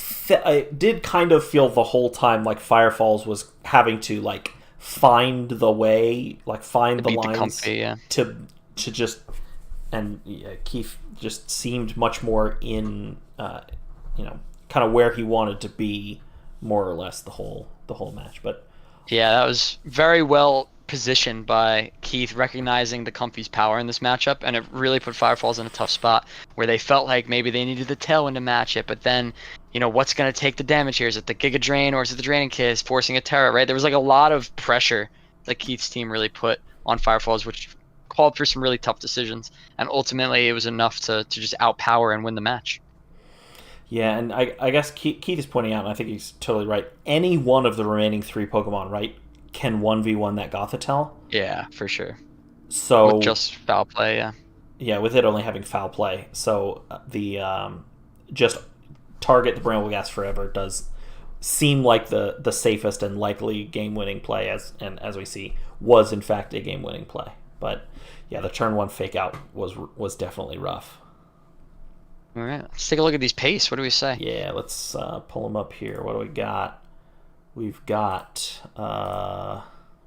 Speaker 1: did kind of feel the whole time like Firefalls was having to find the way, find the lines to just, and Keith just seemed much more in kind of where he wanted to be, more or less the whole match. But
Speaker 2: yeah, that was very well positioned by Keith, recognizing the Comfy's power in this matchup, and it really put Firefalls in a tough spot where they felt like maybe they needed the Tailwind to match it, but then what's going to take the damage here? Is it the Giga Drain or is it the Draining Kiss forcing a Terra, right? There was a lot of pressure that Keith's team really put on Firefalls, which called for some really tough decisions, and ultimately it was enough to just outpower and win the match.
Speaker 1: Yeah, and I guess Keith is pointing out, and I think he's totally right, any one of the remaining 3 Pokemon, right, can 1v1 that Gothitelle.
Speaker 2: Yeah, for sure.
Speaker 1: So
Speaker 2: with just Foul Play, yeah.
Speaker 1: Yeah, with it only having Foul Play. So the just target the Bramblegast forever seem like the safest and likely game-winning play, as we see, was in fact a game-winning play. But yeah, the turn 1 fake out was definitely rough.
Speaker 2: All right, let's take a look at these pace. What do we say?
Speaker 1: Yeah, let's pull them up here. What do we got? We've got,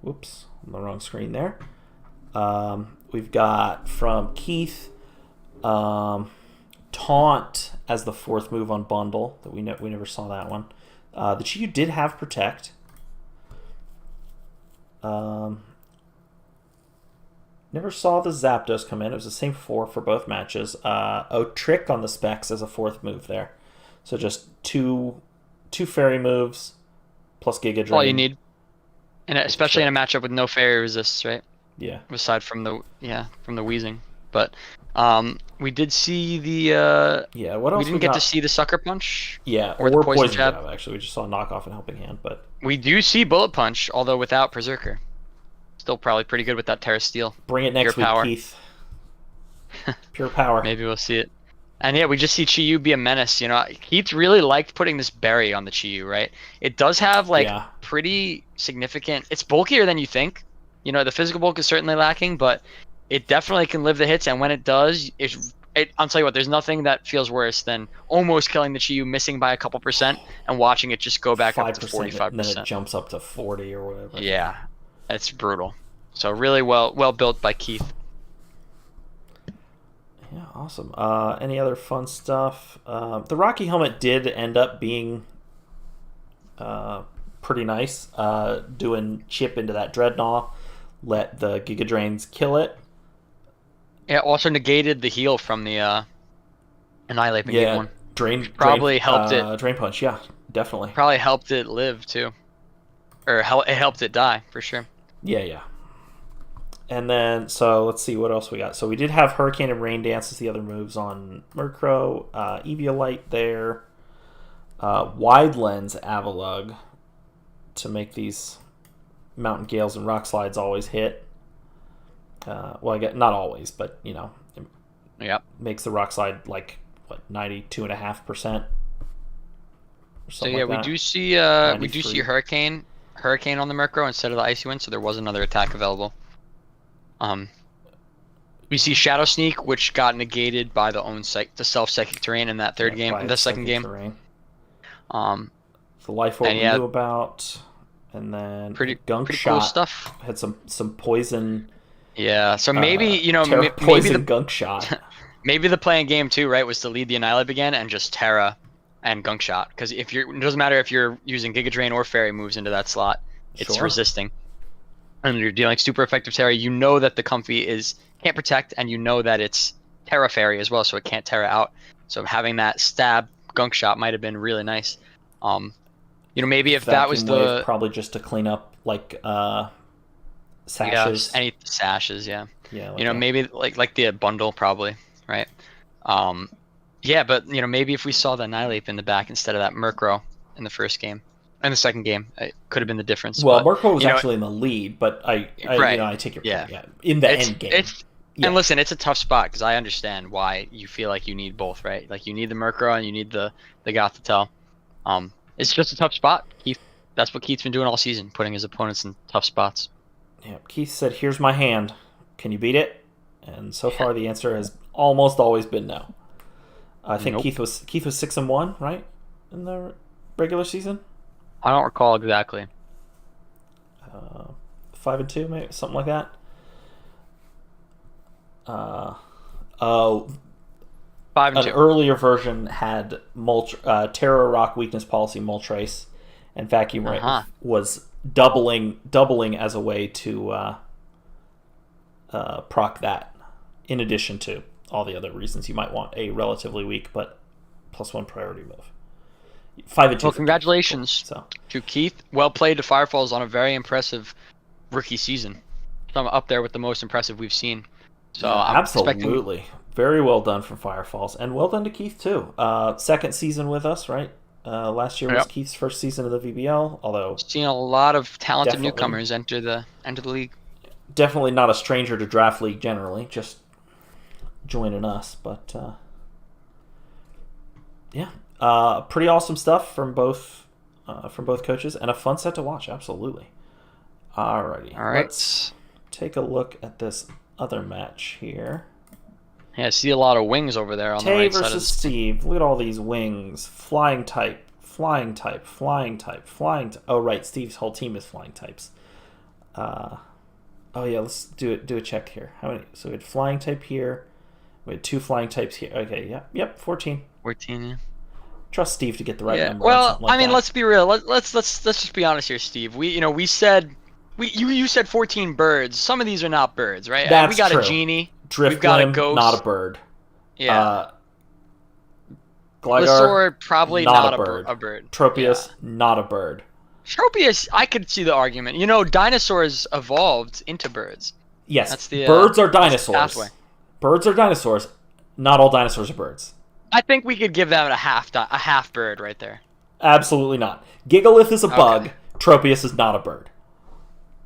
Speaker 1: whoops, on the wrong screen there. We've got from Keith, Taunt as the 4th move on Bundle. That we never saw that one. The Chi-Yu did have Protect. Never saw the Zapdos come in. It was the same 4 for both matches. Trick on the Specs as a 4th move there. So just two fairy moves plus Giga Drain.
Speaker 2: All you need. And especially in a matchup with no fairy resists, right?
Speaker 1: Yeah.
Speaker 2: Aside from the wheezing. But we did see the
Speaker 1: what else
Speaker 2: we didn't get to see the Sucker Punch.
Speaker 1: Yeah,
Speaker 2: or the Poison Jab.
Speaker 1: Actually, we just saw Knockoff and Helping Hand, but
Speaker 2: we do see Bullet Punch, although without Berserker. Still probably pretty good with that Terra Steel.
Speaker 1: Bring it next week,
Speaker 2: power.
Speaker 1: Keith. Pure power.
Speaker 2: Maybe we'll see it. And yeah, we just see Chi-Yu be a menace. Keith really liked putting this berry on the Chi-Yu, right? It does have pretty significant. It's bulkier than you think. The physical bulk is certainly lacking, but it definitely can live the hits. And when it does, I'll tell you what, there's nothing that feels worse than almost killing the Chi-Yu, missing by a couple percent, and watching it just go back up to 45%.
Speaker 1: And then it jumps up to 40 or whatever.
Speaker 2: Yeah, it's brutal. So really well built by Keith.
Speaker 1: Yeah, awesome. Any other fun stuff? The Rocky Helmet did end up being pretty nice. Doing chip into that Dreadnought, let the Giga Drains kill it.
Speaker 2: Yeah, also negated the heal from the Annihilate in game 1.
Speaker 1: Probably
Speaker 2: helped it.
Speaker 1: Drain Punch, yeah, definitely.
Speaker 2: Probably helped it live too. Or it helped it die, for sure.
Speaker 1: Yeah. And then, so let's see what else we got. So we did have Hurricane and Rain Dance as the other moves on Murkrow. Eviolite there. Wide Lens Avalugg to make these Mountain Gales and Rock Slides always hit. Well, I get not always, but it makes the Rock Slide 92.5%.
Speaker 2: So yeah, we do see Hurricane on the Murkrow instead of the Icy Wind, so there was another attack available. We see Shadow Sneak, which got negated by the self Psychic Terrain in that second game.
Speaker 1: The Life Orb we knew about, and then
Speaker 2: pretty
Speaker 1: Gunk
Speaker 2: cool
Speaker 1: Shot
Speaker 2: stuff.
Speaker 1: Had some poison.
Speaker 2: Yeah, so maybe
Speaker 1: maybe the Gunk Shot.
Speaker 2: Maybe the play in game 2, right, was to lead the Annihilate again and just Terra and Gunk Shot, because it doesn't matter if you're using Giga Drain or Fairy moves into that slot, it's resisting. And you're dealing super effective Terra. You know that the Comfy can't protect, and you know that it's Terra Fairy as well, so it can't Terra out. So having that stab Gunk Shot might have been really nice. Maybe if that was
Speaker 1: probably just to clean up sashes.
Speaker 2: Any sashes, yeah.
Speaker 1: Yeah.
Speaker 2: Maybe like the bundle probably, right? Yeah, but maybe if we saw the Annihilate in the back instead of that Murkrow in the first game. In the second game, it could have been the difference.
Speaker 1: Well, Murkrow was actually in the lead, but I take your point. Yeah. In the end game.
Speaker 2: And listen, it's a tough spot because I understand why you feel like you need both, right? Like you need the Murkrow and you need the Gothitelle. It's just a tough spot. Keith, that's what Keith's been doing all season, putting his opponents in tough spots.
Speaker 1: Yeah, Keith said, "Here's my hand. Can you beat it?" And so far, the answer has almost always been no. I think Keith was 6-1, right, in the regular season.
Speaker 2: I don't recall exactly.
Speaker 1: 5-2, maybe something like that.
Speaker 2: 5-2.
Speaker 1: An earlier version had Terror Rock Weakness Policy Moltres, and Vacuum Ray was doubling as a way to proc that, in addition to all the other reasons you might want a relatively weak but +1 priority move. 5-2.
Speaker 2: Well, congratulations to Keith. Well played to Firefalls on a very impressive rookie season. So I'm up there with the most impressive we've seen. So I'm
Speaker 1: absolutely. Very well done from Firefalls. And well done to Keith, too. Second season with us, right? Last year was Keith's first season of the VBL, although...
Speaker 2: Seen a lot of talented newcomers enter the league.
Speaker 1: Definitely not a stranger to Draft League generally, just joining us. But, yeah. Pretty awesome stuff from both from both coaches, and a fun set to watch. Absolutely. Alrighty.
Speaker 2: All right.
Speaker 1: Let's take a look at this other match here.
Speaker 2: Yeah, I see a lot of wings over there on the right side of the...
Speaker 1: Steve. Look at all these wings. Flying type, flying type, flying type, flying type. Oh, right. Steve's whole team is flying types. Oh, yeah. Let's do a check here. How many? So we had flying type here. We had 2 flying types here. Okay, yep, 14.
Speaker 2: 14, yeah.
Speaker 1: Trust Steve to get the right number.
Speaker 2: Well,
Speaker 1: like
Speaker 2: I mean,
Speaker 1: that.
Speaker 2: let's be real. Let's just be honest here, Steve. We said you said 14 birds. Some of these are not birds, right?
Speaker 1: That's
Speaker 2: we got
Speaker 1: true.
Speaker 2: a genie.
Speaker 1: Driftlim,
Speaker 2: we've got a ghost.
Speaker 1: Not a bird.
Speaker 2: Yeah.
Speaker 1: Gligar,
Speaker 2: probably
Speaker 1: not
Speaker 2: a bird.
Speaker 1: Tropius, not a bird.
Speaker 2: Tropius, I could see the argument. Dinosaurs evolved into birds.
Speaker 1: Yes,
Speaker 2: that's the,
Speaker 1: birds are dinosaurs.
Speaker 2: Pathway.
Speaker 1: Birds are dinosaurs. Not all dinosaurs are birds.
Speaker 2: I think we could give them a half bird right there.
Speaker 1: Absolutely not. Gigalith is a bug. Tropius is not a bird.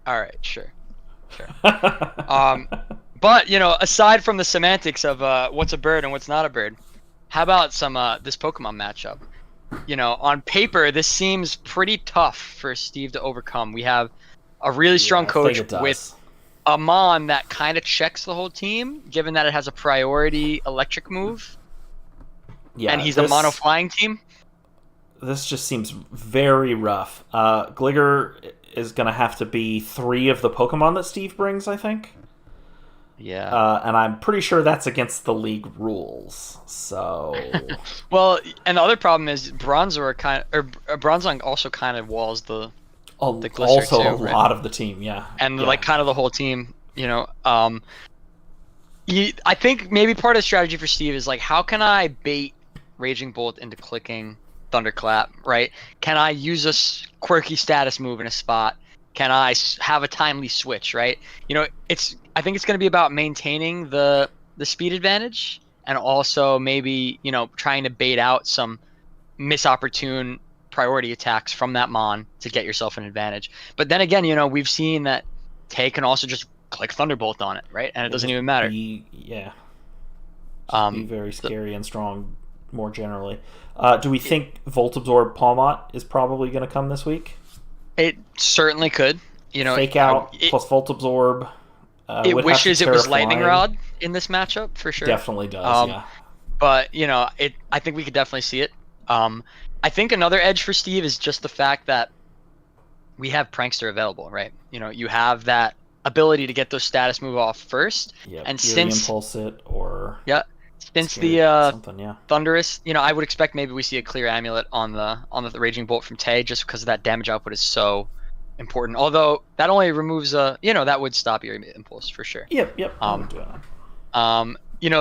Speaker 2: All right, sure. But aside from the semantics of what's a bird and what's not a bird, how about some this Pokemon matchup? On paper, this seems pretty tough for Steve to overcome. We have a really strong coach with a Mon that kind of checks the whole team, given that it has a priority electric move. Yeah, and he's a mono flying team.
Speaker 1: This just seems very rough. Gligar is going to have to be 3 of the Pokemon that Steve brings, I think.
Speaker 2: Yeah.
Speaker 1: And I'm pretty sure that's against the league rules. So.
Speaker 2: Well, and the other problem is Bronzong also kind of walls the Glister
Speaker 1: also
Speaker 2: too,
Speaker 1: a
Speaker 2: right?
Speaker 1: lot of the team, yeah.
Speaker 2: And kind of the whole team, I think maybe part of the strategy for Steve is how can I bait Raging Bolt into clicking Thunderclap, right? Can I use a quirky status move in a spot? Can I have a timely switch, right? I think it's going to be about maintaining the speed advantage and also maybe, trying to bait out some misopportune priority attacks from that Mon to get yourself an advantage. But then again, we've seen that Tay can also just click Thunderbolt on it, right? And it doesn't even matter.
Speaker 1: Be very scary and strong more generally. Do we think Volt Absorb Palmot is probably going to come this week?
Speaker 2: It certainly could.
Speaker 1: Fake Out plus Volt Absorb.
Speaker 2: It wishes it was Lightning Rod in this matchup for sure.
Speaker 1: Definitely does, yeah.
Speaker 2: But I think we could definitely see it. I think another edge for Steve is just the fact that we have Prankster available, right? You have that ability to get those status move off first.
Speaker 1: Yeah,
Speaker 2: and since
Speaker 1: Impulse it or
Speaker 2: since the Thunderous, I would expect maybe we see a clear amulet on the Raging Bolt from Tay just because that damage output is so important. Although that only removes that would stop your Impulse for sure.
Speaker 1: Yep.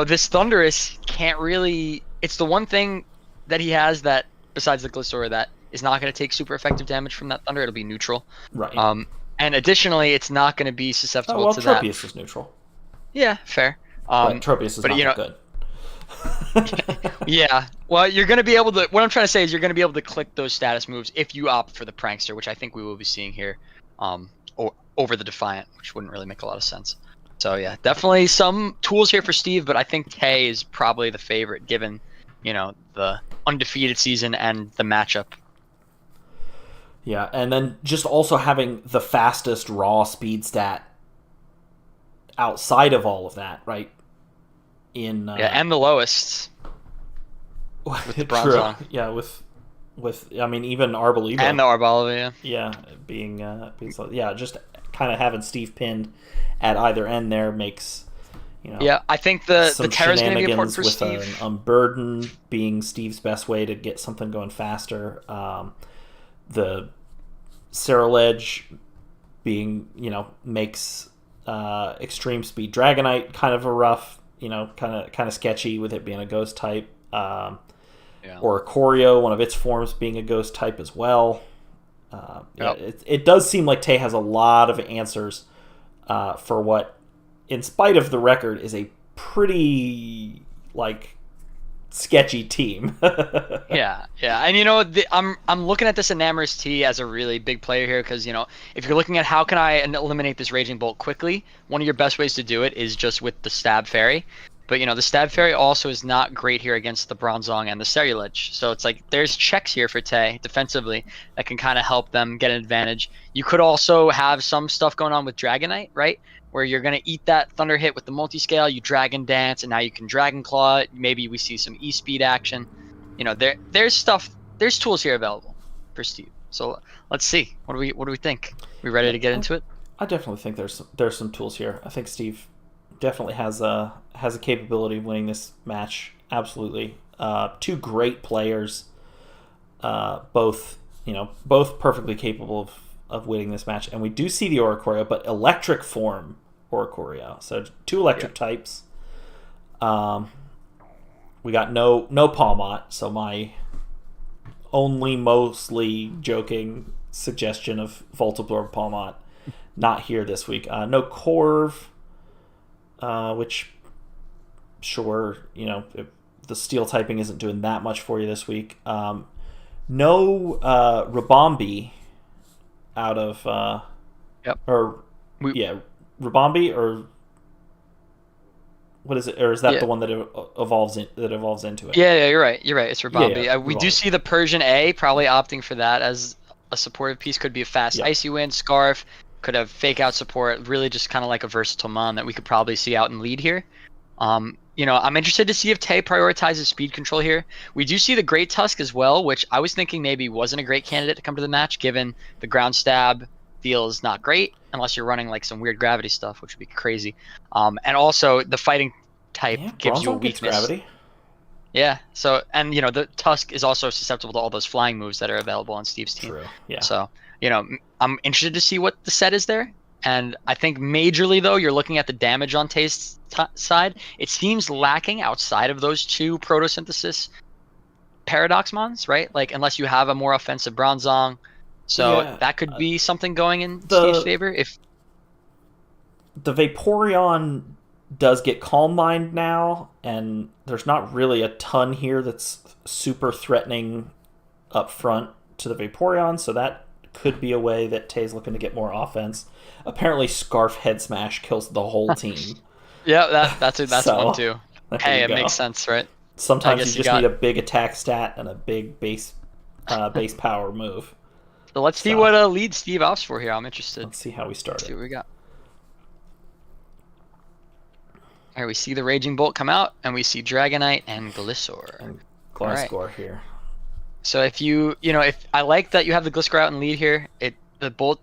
Speaker 2: This Thunderous can't really. It's the one thing that he has that besides the Glissaur that is not going to take super effective damage from that Thunder. It'll be neutral.
Speaker 1: Right.
Speaker 2: And additionally, it's not going to be susceptible to that.
Speaker 1: Tropius is neutral.
Speaker 2: Yeah, fair.
Speaker 1: But Tropius is not good.
Speaker 2: Yeah. Well, you're going to be able to. What I'm trying to say is you're going to be able to click those status moves if you opt for the Prankster, which I think we will be seeing here, over the Defiant, which wouldn't really make a lot of sense. So yeah, definitely some tools here for Steve, but I think Tay is probably the favorite given, the undefeated season and the matchup.
Speaker 1: Yeah, and then just also having the fastest raw speed stat outside of all of that, right?
Speaker 2: And the lowest. With the Bronzong.
Speaker 1: Yeah, with even Arboliva.
Speaker 2: And the Arboliva,
Speaker 1: yeah. being just kind of having Steve pinned at either end there makes
Speaker 2: Yeah, I think the Terra is going to be important for
Speaker 1: with
Speaker 2: Steve.
Speaker 1: Unburden being Steve's best way to get something going faster. The Ceruledge being, makes extreme speed Dragonite kind of a rough, kind of sketchy with it being a ghost type. Or Choreo, one of its forms being a ghost type as well. It does seem like Tay has a lot of answers for what, in spite of the record, is a pretty sketchy team.
Speaker 2: yeah, and I'm looking at this Enamorous T as a really big player here because if you're looking at how can I eliminate this Raging Bolt quickly, one of your best ways to do it is just with the Stab Fairy. But the Stab Fairy also is not great here against the Bronzong and the Ceruledge. So it's like there's checks here for Tay defensively that can kind of help them get an advantage. You could also have some stuff going on with Dragonite, right? Where you're going to eat that Thunder hit with the multi-scale, you Dragon Dance, and now you can Dragon Claw. Maybe we see some E-Speed action. There's tools here available for Steve. So let's see. What do we think? We ready to get into it?
Speaker 1: I definitely think there's some tools here. I think Steve definitely has a capability of winning this match. Absolutely. Two great players, both perfectly capable of winning this match. And we do see the Oricorio, but electric form Oricorio. So two electric types. We got no Palmot, so my only mostly joking suggestion of Voltabloor Palmot not here this week. No Corv, which sure, if the steel typing isn't doing that much for you this week. No Rabombi out of Rabombi, or what is it? Or is that the one that evolves into it?
Speaker 2: Yeah, you're right. It's Rabombi. We do see the Persian A probably opting for that as a supportive piece. Could be a fast Icy Wind, Scarf. Could have fake out support. Really just kind of like a versatile mon that we could probably see out in lead here. I'm interested to see if Tay prioritizes speed control here. We do see the Great Tusk as well, which I was thinking maybe wasn't a great candidate to come to the match, given the ground stab feels not great unless you're running like some weird gravity stuff, which would be crazy. And also the fighting type gives you a weakness.
Speaker 1: Gravity.
Speaker 2: Yeah. So the Tusk is also susceptible to all those flying moves that are available on Steve's team.
Speaker 1: True. Yeah.
Speaker 2: So I'm interested to see what the set is there. And I think majorly, though, you're looking at the damage on Tay's side. It seems lacking outside of those two Protosynthesis Paradox Mons, right? Like, unless you have a more offensive Bronzong. So that could be something going in Steve's favor. If
Speaker 1: the Vaporeon does get Calm Mind now, and there's not really a ton here that's super threatening up front to the Vaporeon, so that could be a way that Tay's looking to get more offense. Apparently, Scarf Head Smash kills the whole team.
Speaker 2: Yeah, that's one too. Hey, it makes sense, right?
Speaker 1: Sometimes you just need a big attack stat and a big base power move.
Speaker 2: So let's see what lead Steve opts for here. I'm interested.
Speaker 1: Let's see how we start.
Speaker 2: Let's see what we got. All right, we see the Raging Bolt come out, and we see Dragonite and Gliscor.
Speaker 1: And Gliscor here.
Speaker 2: So if I like that you have the Gliscor out in lead here, the Bolt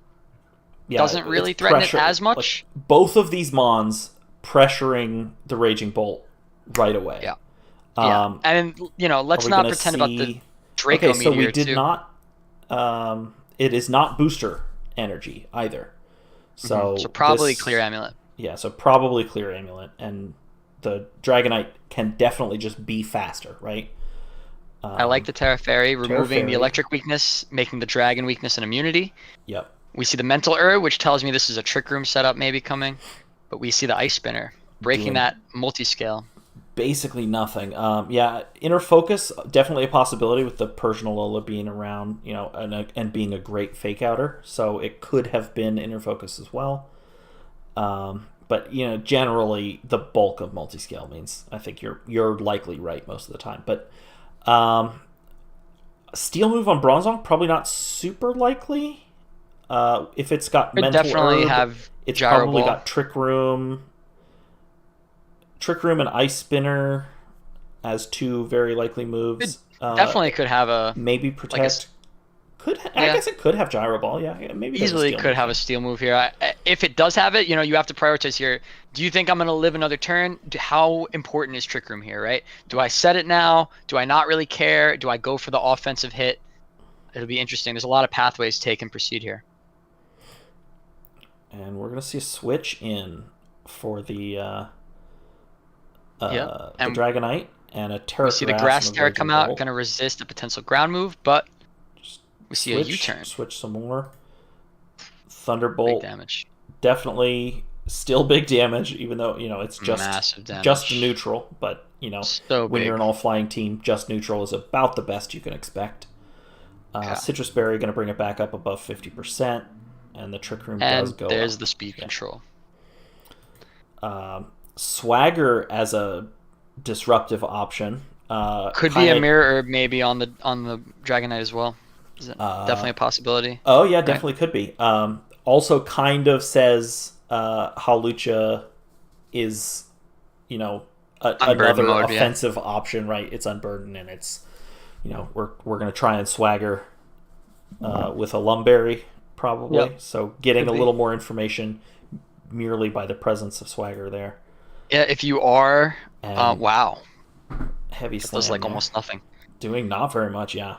Speaker 2: doesn't really threaten it as much.
Speaker 1: Like, both of these Mons pressuring the Raging Bolt right away.
Speaker 2: Yeah. And let's not pretend about the Draco Meteor.
Speaker 1: So we did not. It is not booster energy either. So
Speaker 2: probably Clear Amulet.
Speaker 1: Yeah, so probably Clear Amulet, and the Dragonite can definitely just be faster, right?
Speaker 2: I like the Terra Fairy, removing the electric weakness, making the Dragon weakness an immunity.
Speaker 1: Yep.
Speaker 2: We see the Mental Herb, which tells me this is a Trick Room setup maybe coming. But we see the Ice Spinner, breaking that multi-scale.
Speaker 1: Basically nothing. Inner Focus, definitely a possibility with the Persian Alola being around, and being a great fake outer. So it could have been Inner Focus as well. But generally the bulk of multi-scale means I think you're likely right most of the time. But Steel move on Bronzong, probably not super likely. If it's got Mental
Speaker 2: definitely
Speaker 1: Herb,
Speaker 2: have
Speaker 1: it's
Speaker 2: Gyro
Speaker 1: probably
Speaker 2: Ball.
Speaker 1: got Trick Room and Ice Spinner as two very likely moves.
Speaker 2: Definitely could have a
Speaker 1: maybe Protect. I guess it could have Gyro Ball. Yeah, maybe
Speaker 2: easily could have a Steel move here. If it does have it, you have to prioritize here. Do you think I'm going to live another turn? How important is Trick Room here, right? Do I set it now? Do I not really care? Do I go for the offensive hit? It'll be interesting. There's a lot of pathways Tay can proceed here.
Speaker 1: And we're going to see a switch in for the Dragonite and a Terra.
Speaker 2: We see the Grass Terra come out, going to resist a potential ground move, but we see a U-turn.
Speaker 1: Switch some more. Thunderbolt.
Speaker 2: Big damage.
Speaker 1: Definitely still big damage, even though, it's just
Speaker 2: massive damage.
Speaker 1: Just neutral. But,
Speaker 2: so
Speaker 1: when you're an all-flying team, just neutral is about the best you can expect. Citrus Berry going to bring it back up above 50%. And the Trick Room does go
Speaker 2: there's
Speaker 1: up.
Speaker 2: The speed control.
Speaker 1: Swagger as a disruptive option.
Speaker 2: Could be a mirror herb maybe on the Dragon Knight as well. Is it definitely a possibility?
Speaker 1: Oh yeah, definitely could be. Also, kind of says Hawlucha is, another
Speaker 2: mode,
Speaker 1: offensive option, right? It's unburdened, and it's, we're gonna try and swagger with a Lumberry probably.
Speaker 2: Yep.
Speaker 1: So getting a little more information merely by the presence of swagger there.
Speaker 2: Yeah, if you are, wow,
Speaker 1: heavy slam.
Speaker 2: Does like almost nothing.
Speaker 1: Doing not very much, yeah.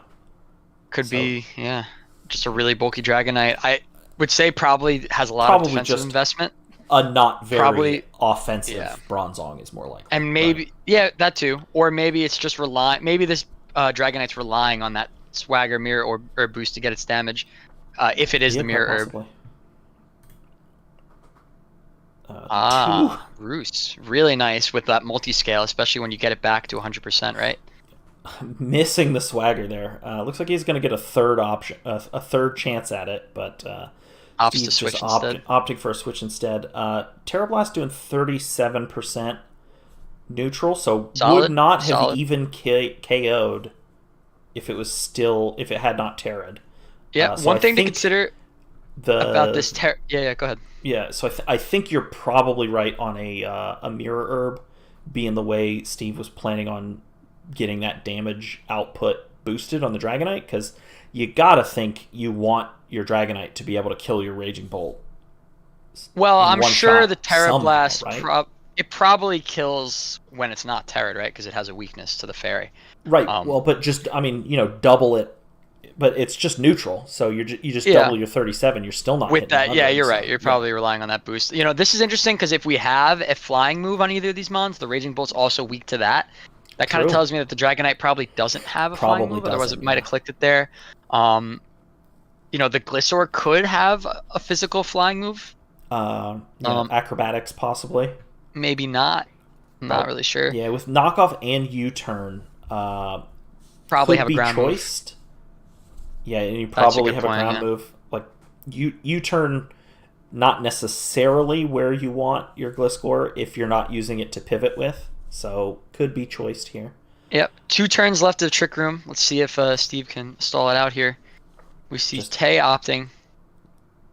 Speaker 2: Could be, yeah, just a really bulky Dragonite. I would say probably has a lot of defensive investment.
Speaker 1: A not very offensive Bronzong is more likely.
Speaker 2: And maybe, that too. Or maybe it's just maybe this Dragonite's relying on that swagger mirror or boost to get its damage, if it is the mirror herb. Roost. Really nice with that multi-scale, especially when you get it back to 100%, right?
Speaker 1: Missing the swagger there. Looks like he's going to get a third option, a third chance at it, but
Speaker 2: opts to switch instead.
Speaker 1: Opting for a switch instead. Terrablast doing 37% neutral, so would not have even KO'd if it had not terra'd.
Speaker 2: Yeah, so one thing to consider about this go ahead.
Speaker 1: Yeah, so I think you're probably right on a mirror herb being the way Steve was planning on getting that damage output boosted on the Dragonite, because you gotta think you want your Dragonite to be able to kill your Raging Bolt.
Speaker 2: Well, I'm sure the Terrablast
Speaker 1: right?
Speaker 2: It probably kills when it's not terra'd, right? Because it has a weakness to the fairy.
Speaker 1: Right. Well, but just double it. But it's just neutral, so you just double your 37. You're still not
Speaker 2: with that. Yeah, you're
Speaker 1: so,
Speaker 2: right. You're probably relying on that boost. This is interesting because if we have a flying move on either of these mons, the Raging Bolt's also weak to that. That kind of tells me that the Dragonite probably doesn't have a flying move, otherwise it might have clicked it there. The Gliscor could have a physical flying move.
Speaker 1: Acrobatics possibly.
Speaker 2: Maybe not. I'm not really sure.
Speaker 1: Yeah, with knockoff and U-turn,
Speaker 2: probably have a ground
Speaker 1: choiced. Move. Yeah, and you probably have a ground move. Like U-turn, not necessarily where you want your Gliscor if you're not using it to pivot with. So could be choiced here.
Speaker 2: Yep. 2 turns left of Trick Room. Let's see if Steve can stall it out here. We see Tay opting.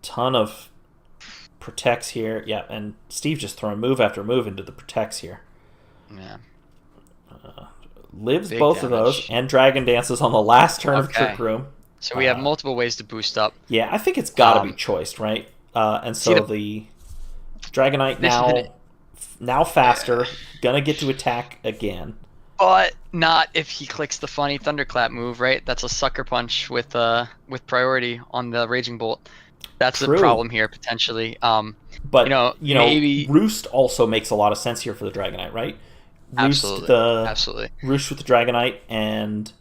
Speaker 1: Ton of protects here. Yeah, and Steve just throwing move after move into the protects here.
Speaker 2: Yeah.
Speaker 1: Lives big both damage. Of those and Dragon Dances on the last turn of Trick Room.
Speaker 2: So we have multiple ways to boost up.
Speaker 1: Yeah, I think it's got to be choiced, right? And so the Dragonite now faster, gonna get to attack again.
Speaker 2: But not if he clicks the funny Thunderclap move, right? That's a sucker punch with priority on the Raging Bolt. That's the problem here potentially. But maybe
Speaker 1: Roost also makes a lot of sense here for the Dragonite, right?
Speaker 2: Absolutely.
Speaker 1: Roost with the Dragonite, and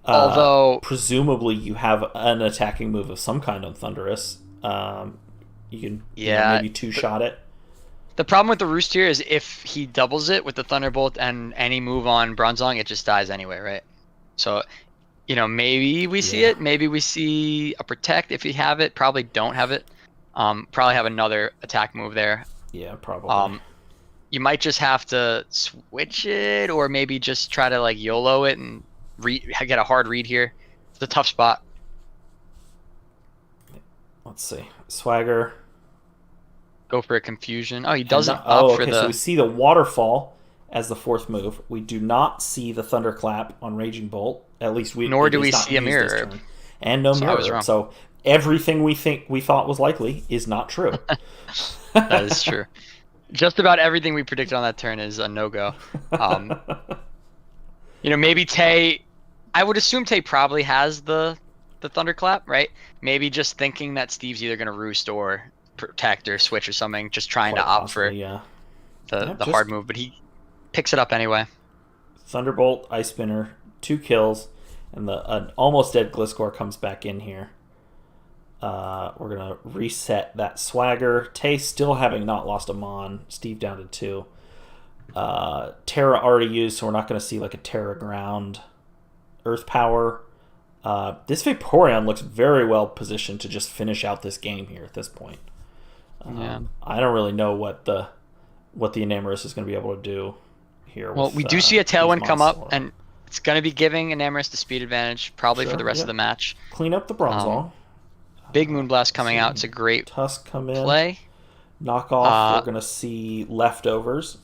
Speaker 2: although
Speaker 1: presumably you have an attacking move of some kind on Thundurus. You can maybe two-shot it.
Speaker 2: The problem with the Roost here is if he doubles it with the Thunderbolt and any move on Bronzong, it just dies anyway, right? So, maybe we see it. Maybe we see a Protect if you have it. Probably don't have it. Probably have another attack move there.
Speaker 1: Yeah, probably.
Speaker 2: You might just have to switch it, or maybe just try to YOLO it and get a hard read here. It's a tough spot.
Speaker 1: Let's see. Swagger.
Speaker 2: Go for a Confusion. Oh, he doesn't opt for the...
Speaker 1: So we see the Waterfall as the 4th move. We do not see the Thunderclap on Raging Bolt. At least
Speaker 2: nor do we see a mirror.
Speaker 1: And no mirror. So everything we thought was likely is not true.
Speaker 2: That is true. Just about everything we predicted on that turn is a no-go. Maybe Tay... I would assume Tay probably has the Thunderclap, right? Maybe just thinking that Steve's either going to Roost or Protect or switch or something, just trying to opt for the hard move, but he picks it up anyway.
Speaker 1: Thunderbolt, Ice Spinner, 2 kills, and an almost dead Gliscor comes back in here. We're going to reset that Swagger. Tay still having not lost a Mon. Steve down to 2. Terra already used, so we're not going to see a Terra Ground Earth Power. This Vaporeon looks very well positioned to just finish out this game here at this point. I don't really know what the Enamorus is going to be able to do here.
Speaker 2: Well,
Speaker 1: With,
Speaker 2: we do see a Tailwind come up,
Speaker 1: Monster.
Speaker 2: and it's going to be giving Enamorus the speed advantage, probably for the rest of the match.
Speaker 1: Clean up the Bronzong.
Speaker 2: Big Moonblast coming out. It's a great
Speaker 1: Tusk come in.
Speaker 2: play.
Speaker 1: Knock off. We're going to see Leftovers.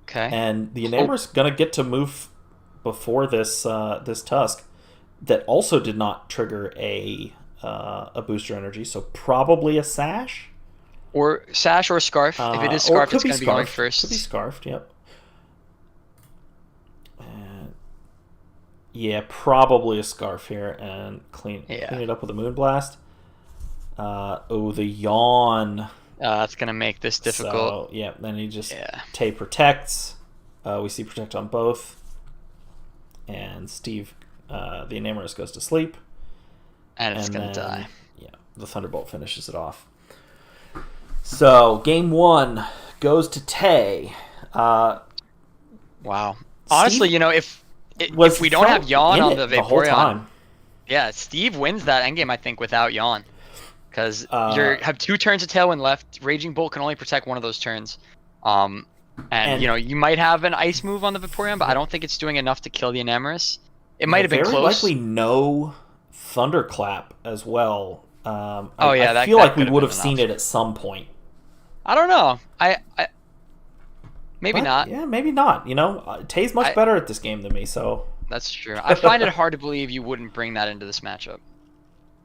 Speaker 2: Okay.
Speaker 1: And the Enamorus going to get to move before this this Tusk that also did not trigger a booster energy, so probably a Sash.
Speaker 2: Or Sash or Scarf. If it is Scarf, it's going to be going first.
Speaker 1: Could be Scarfed, yep. And yeah, probably a Scarf here, and clean it up with a Moonblast. Oh, the Yawn.
Speaker 2: That's going to make this difficult.
Speaker 1: So, yeah, then he just Tay protects. We see Protect on both. And Steve, the Enamorus, goes to sleep.
Speaker 2: And it's going to die.
Speaker 1: Yeah, the Thunderbolt finishes it off. So, game 1 goes to Tay.
Speaker 2: Wow. Honestly, if we don't have Yawn on the Vaporeon, yeah, Steve wins that endgame, I think, without Yawn. Because you have 2 turns of Tailwind left. Raging Bolt can only protect one of those turns. And you might have an Ice move on the Vaporeon, but I don't think it's doing enough to kill the Enamorus. It might have been close.
Speaker 1: Very likely no Thunderclap as well.
Speaker 2: I
Speaker 1: feel like we would have seen it at some point.
Speaker 2: I don't know. Maybe not.
Speaker 1: Yeah, maybe not. Tay's much better at this game than me, so...
Speaker 2: That's true. I find it hard to believe you wouldn't bring that into this matchup.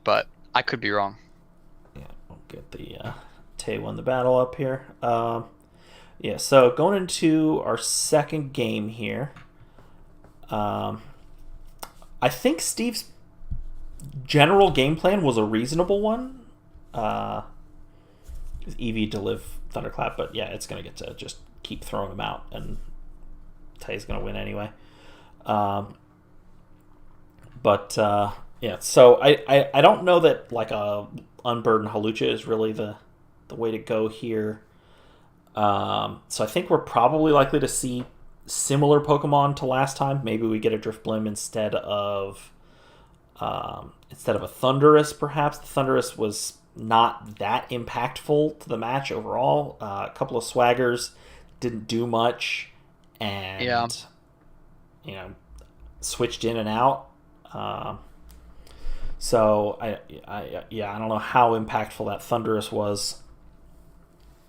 Speaker 2: But I could be wrong.
Speaker 1: Yeah, we'll get the Tay won the battle up here. Yeah, so going into our second game here. I think Steve's general game plan was a reasonable one. Eevee to live Thunderclap, but yeah, it's going to get to just keep throwing them out, and Tay's going to win anyway. Yeah, so I don't know that like a Unburdened Hawlucha is really the way to go here. So I think we're probably likely to see similar Pokemon to last time. Maybe we get a Drifblim instead of a Thundurus, perhaps. The Thundurus was not that impactful to the match overall. A couple of Swaggers didn't do much, and switched in and out. So I don't know how impactful that Thundurus was.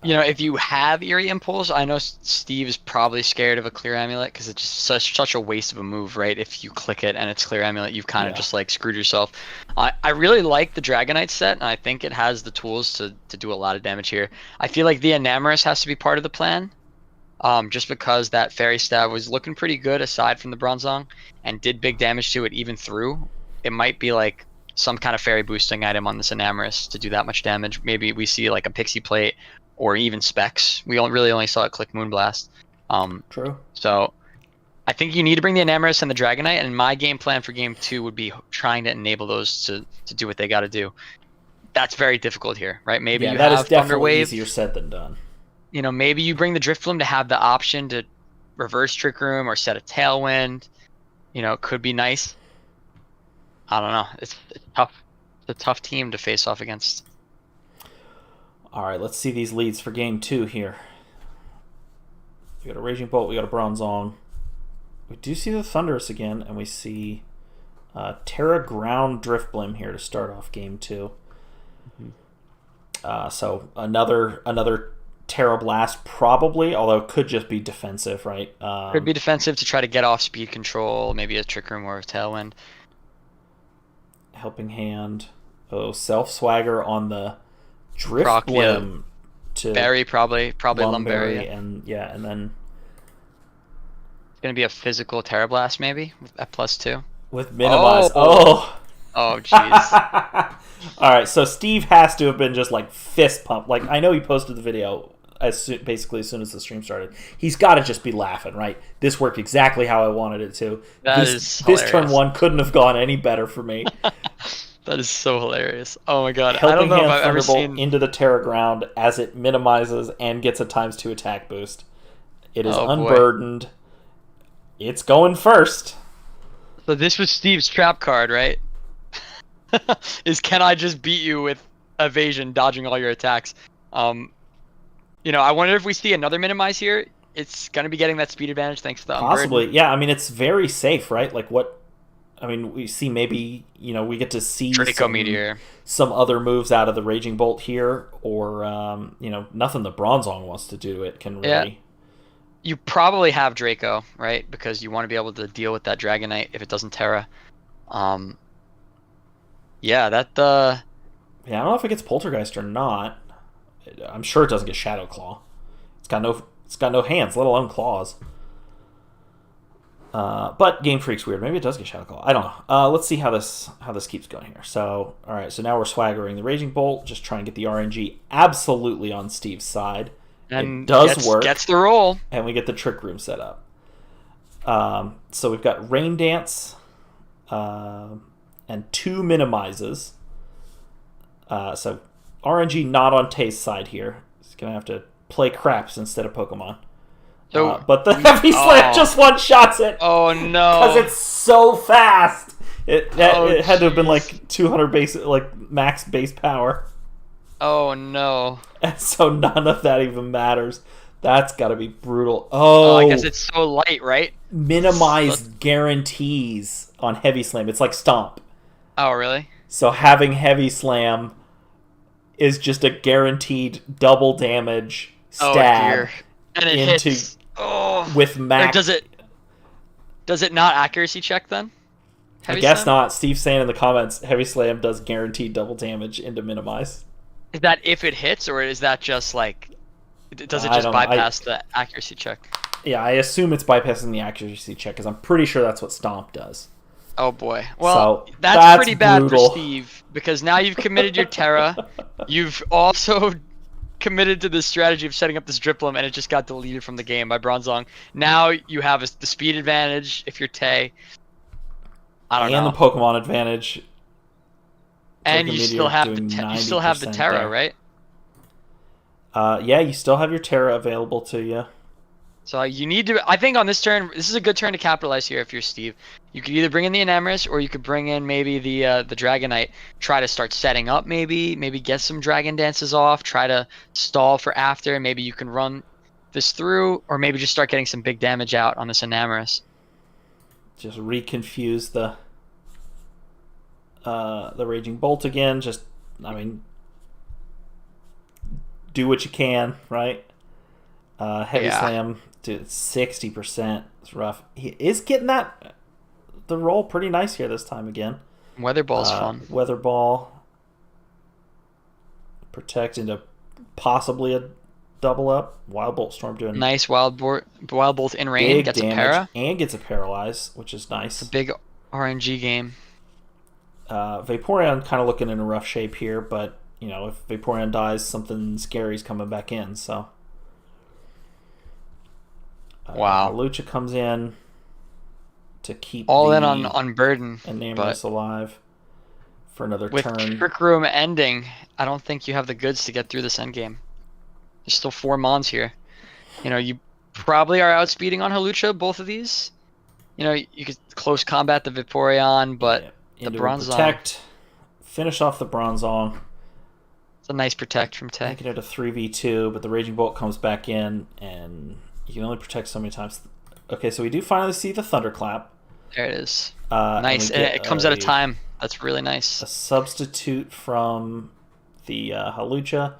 Speaker 2: If you have Eerie Impulse, I know Steve is probably scared of a Clear Amulet because it's just such a waste of a move, right? If you click it and it's Clear Amulet, you've kind of just like screwed yourself. I really like the Dragonite set, and I think it has the tools to do a lot of damage here. I feel like the Enamorus has to be part of the plan, just because that Fairy Stab was looking pretty good aside from the Bronzong and did big damage to it even through. It might be like some kind of Fairy boosting item on this Enamorus to do that much damage. Maybe we see like a Pixie Plate or even Specs. We really only saw it click Moonblast.
Speaker 1: True.
Speaker 2: So I think you need to bring the Enamorus and the Dragonite, and my game plan for game 2 would be trying to enable those to do what they got to do. That's very difficult here, right? Maybe you have Thunder Wave.
Speaker 1: Easier said than done.
Speaker 2: Maybe you bring the Drifblim to have the option to reverse Trick Room or set a Tailwind. It could be nice. I don't know. It's tough. It's a tough team to face off against.
Speaker 1: All right, let's see these leads for game 2 here. We got a Raging Bolt, we got a Bronzong. We do see the Thundurus again, and we see Terra Ground Drifblim here to start off game 2. Mm-hmm. So another Terra Blast probably, although it could just be defensive, right?
Speaker 2: Could be defensive to try to get off speed control, maybe a Trick Room or a Tailwind.
Speaker 1: Helping Hand. Oh, Self Swagger on the Drifblim to
Speaker 2: Berry, probably Lumberry,
Speaker 1: and then
Speaker 2: it's gonna be a physical Terra Blast maybe at +2
Speaker 1: with Minimize. Oh
Speaker 2: jeez.
Speaker 1: All right, so Steve has to have been just like fist pumped. Like, I know he posted the video basically as soon as the stream started. He's got to just be laughing, right? This worked exactly how I wanted it to. This turn 1 couldn't have gone any better for me.
Speaker 2: That is so hilarious. Oh my god.
Speaker 1: Helping
Speaker 2: I don't know
Speaker 1: Hand
Speaker 2: if I've ever
Speaker 1: Thunderbolt
Speaker 2: seen
Speaker 1: into the Terra Ground as it minimizes and gets a *2 attack boost. It is unburdened. Boy. It's going first.
Speaker 2: So this was Steve's trap card, right? Is can I just beat you with evasion, dodging all your attacks? I wonder if we see another minimize here. it's gonna be getting that speed advantage thanks to the
Speaker 1: Possibly,
Speaker 2: unburden.
Speaker 1: yeah. I mean, it's very safe, right? Like what? I mean, we see maybe we get to see
Speaker 2: Draco Meteor.
Speaker 1: some other moves out of the Raging Bolt here, or nothing the Bronzong wants to do. It can really.
Speaker 2: Yeah. You probably have Draco, right? Because you want to be able to deal with that Dragonite if it doesn't Terra. Yeah, that
Speaker 1: Yeah, I don't know if it gets Poltergeist or not. I'm sure it doesn't get Shadow Claw. It's got no hands, let alone claws. But Game Freak's weird. Maybe it does get Shadow Claw. I don't know. Let's see how this keeps going here. So, all right. So now we're swaggering the Raging Bolt, just trying to get the RNG absolutely on Steve's side.
Speaker 2: and
Speaker 1: it does work.
Speaker 2: Gets the roll,
Speaker 1: and we get the Trick Room set up. So we've got Rain Dance, and 2 minimizes. So RNG not on Tay's side here. He's gonna have to play craps instead of Pokemon.
Speaker 2: So
Speaker 1: but the Heavy Slam just one-shots it.
Speaker 2: Oh no!
Speaker 1: Because it's so fast. It had to have been like 200 max base power.
Speaker 2: Oh no!
Speaker 1: And so none of that even matters. That's got to be brutal. Oh,
Speaker 2: I guess it's so light, right?
Speaker 1: Minimized guarantees on Heavy Slam. It's like Stomp.
Speaker 2: Oh really?
Speaker 1: So having Heavy Slam is just a guaranteed double damage stab.
Speaker 2: Oh dear! And it hits. Oh,
Speaker 1: with max.
Speaker 2: Does it not accuracy check then?
Speaker 1: I guess not. Steve's saying in the comments, Heavy Slam does guaranteed double damage into minimize.
Speaker 2: Is that if it hits, or is that just like, does it just bypass the accuracy check?
Speaker 1: Yeah, I assume it's bypassing the accuracy check because I'm pretty sure that's what Stomp does.
Speaker 2: Oh boy. Well,
Speaker 1: so
Speaker 2: that's pretty bad for Steve because now you've committed your Terra. You've also committed to this strategy of setting up this Dripplum, and it just got deleted from the game by Bronzong. Now you have the speed advantage if you're Tay. I don't know.
Speaker 1: And the Pokemon advantage.
Speaker 2: And you still have the Terra,
Speaker 1: there.
Speaker 2: right?
Speaker 1: Yeah, you still have your Terra available to you.
Speaker 2: So you need to. I think on this turn, this is a good turn to capitalize here. If you're Steve, you could either bring in the Enamorus or you could bring in maybe the Dragonite. Try to start setting up, maybe get some Dragon Dances off. Try to stall for after. Maybe you can run this through, or maybe just start getting some big damage out on this Enamorus.
Speaker 1: Just reconfuse the Raging Bolt again. Just, I mean, do what you can, right? Heavy Slam to 60%. It's rough. He is getting the roll pretty nice here this time again.
Speaker 2: Weather Ball's fun.
Speaker 1: Weather Ball. Protect into possibly a double up. Wild Bolt Storm doing
Speaker 2: nice. Wild Bolt in rain.
Speaker 1: Big
Speaker 2: gets
Speaker 1: damage,
Speaker 2: a para.
Speaker 1: and gets a paralyze, which is nice.
Speaker 2: It's a big RNG game.
Speaker 1: Vaporeon kind of looking in a rough shape here, but if Vaporeon dies, something scary's coming back in. So.
Speaker 2: Wow.
Speaker 1: Lucha comes in to keep
Speaker 2: all in on burden
Speaker 1: and Enamorus alive for another
Speaker 2: with
Speaker 1: turn.
Speaker 2: With Trick Room ending, I don't think you have the goods to get through this endgame. There's still 4 Mons here. You probably are outspeeding on Hawlucha, both of these. You could close combat the Vaporeon, but the Bronzong.
Speaker 1: Protect. Finish off the Bronzong.
Speaker 2: It's a nice protect from Tay.
Speaker 1: Make it at a 3v2, but the Raging Bolt comes back in, and you can only protect so many times. Okay, so we do finally see the Thunderclap.
Speaker 2: There it is. Nice. It comes at a time. That's really nice.
Speaker 1: A substitute from the Hawlucha.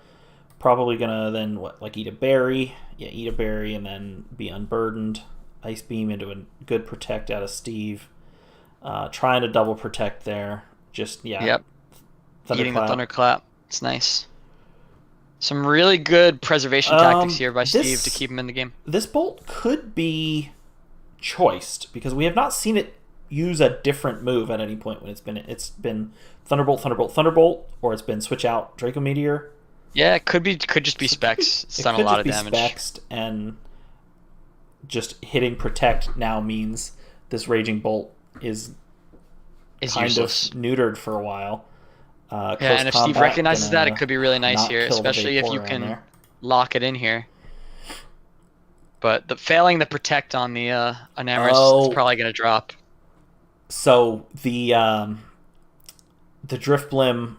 Speaker 1: Probably gonna then eat a berry. Yeah, eat a berry and then be unburdened. Ice Beam into a good protect out of Steve. Trying to double protect there. Just
Speaker 2: Yep. Eating the Thunderclap. It's nice. Some really good preservation tactics here by Steve to keep him in the game.
Speaker 1: This Bolt could be choiced because we have not seen it use a different move at any point when it's been Thunderbolt, Thunderbolt, Thunderbolt, or it's been switch out Draco Meteor.
Speaker 2: Yeah, it could just be Specs. It's done a lot of damage.
Speaker 1: Specs, and just hitting Protect now means this Raging Bolt is kind
Speaker 2: useless.
Speaker 1: of neutered for a while.
Speaker 2: And if Steve recognizes that, it could be really nice here, especially if you can lock it in here. But failing the Protect on the Enamorus is probably going to drop.
Speaker 1: So the Drifblim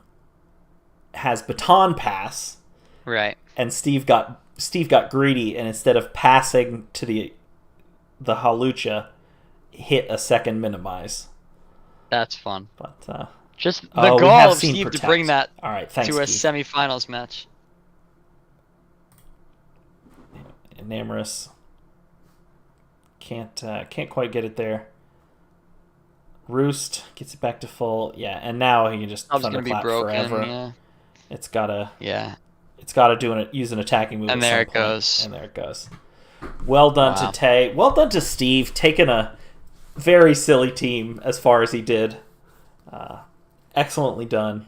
Speaker 1: has Baton Pass.
Speaker 2: Right.
Speaker 1: And Steve got Steve got greedy and instead of passing to the Halucha, hit a second minimize.
Speaker 2: That's fun.
Speaker 1: But
Speaker 2: just the goal of Steve
Speaker 1: protect.
Speaker 2: to bring that
Speaker 1: all right, thanks,
Speaker 2: to a
Speaker 1: Keith.
Speaker 2: semifinals match.
Speaker 1: Enamorous can't quite get it there. Roost gets it back to full. Yeah, and now he can just thunderclap forever.
Speaker 2: Yeah.
Speaker 1: It's gotta use an attacking move.
Speaker 2: And there it goes.
Speaker 1: And there it goes. Well done to Tay. Well done to Steve, taking a very silly team as far as he did. Excellently done.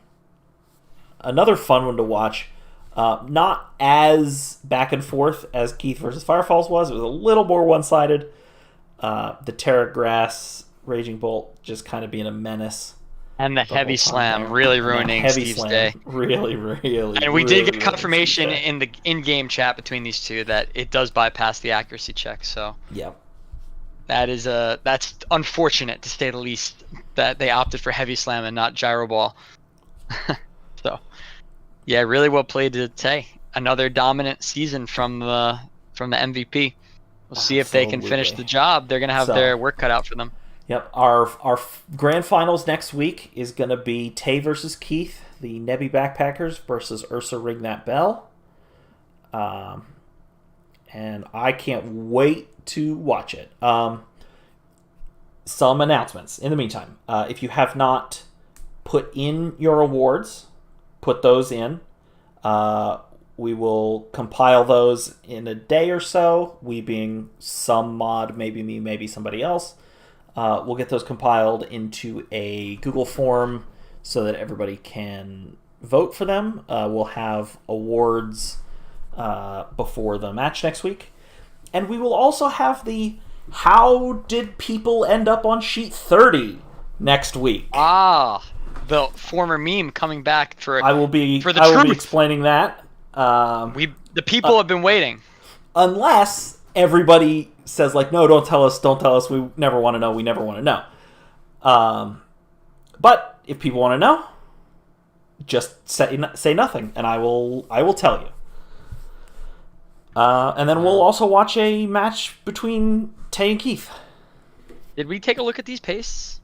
Speaker 1: Another fun one to watch. Not as back and forth as Keith versus Firefalls was. It was a little more one-sided. The Terra Grass Raging Bolt just kind of being a menace.
Speaker 2: And the heavy slam really ruining Steve's day.
Speaker 1: Really.
Speaker 2: And we did get confirmation in the in-game chat between these two that it does bypass the accuracy check. So
Speaker 1: yep.
Speaker 2: That's unfortunate to say the least that they opted for heavy slam and not gyro ball. So yeah, really well played to Tay. Another dominant season from the MVP. We'll see if they can finish the job. They're gonna have their work cut out for them.
Speaker 1: Yep, our grand finals next week is going to be Tay versus Keith, the Nebby Backpackers versus Ursa Ring That Bell. And I can't wait to watch it. Some announcements in the meantime. If you have not put in your awards, put those in. We will compile those in a day or so, we being some mod, maybe me, maybe somebody else. We'll get those compiled into a Google form so that everybody can vote for them. We'll have awards before the match next week. And we will also have the How Did People End Up on Sheet 30 next week.
Speaker 2: The former meme coming back for
Speaker 1: I will be explaining that.
Speaker 2: The people have been waiting.
Speaker 1: Unless everybody says, like, no, don't tell us, we never want to know, we never want to know. But if people want to know, just say nothing, and I will tell you. And then we'll also watch a match between Tay and Keith.
Speaker 2: Did we take a look at these pastes?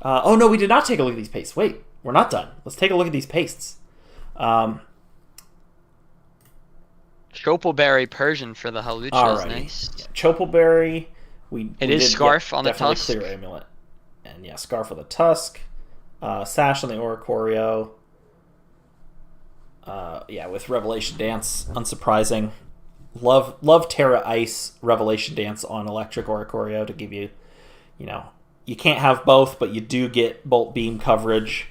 Speaker 1: Oh, no, we did not take a look at these pastes. Wait, we're not done. Let's take a look at these pastes.
Speaker 2: Chopelberry Persian for the Halucha is nice. Yeah,
Speaker 1: Chopelberry.
Speaker 2: It is Scarf on the Tusk.
Speaker 1: Clear Amulet. And yeah, Scarf on the Tusk. Sash on the Oricorio. With Revelation Dance, unsurprising. Love Terra Ice Revelation Dance on Electric Oricorio to give you, you can't have both, but you do get Bolt Beam coverage,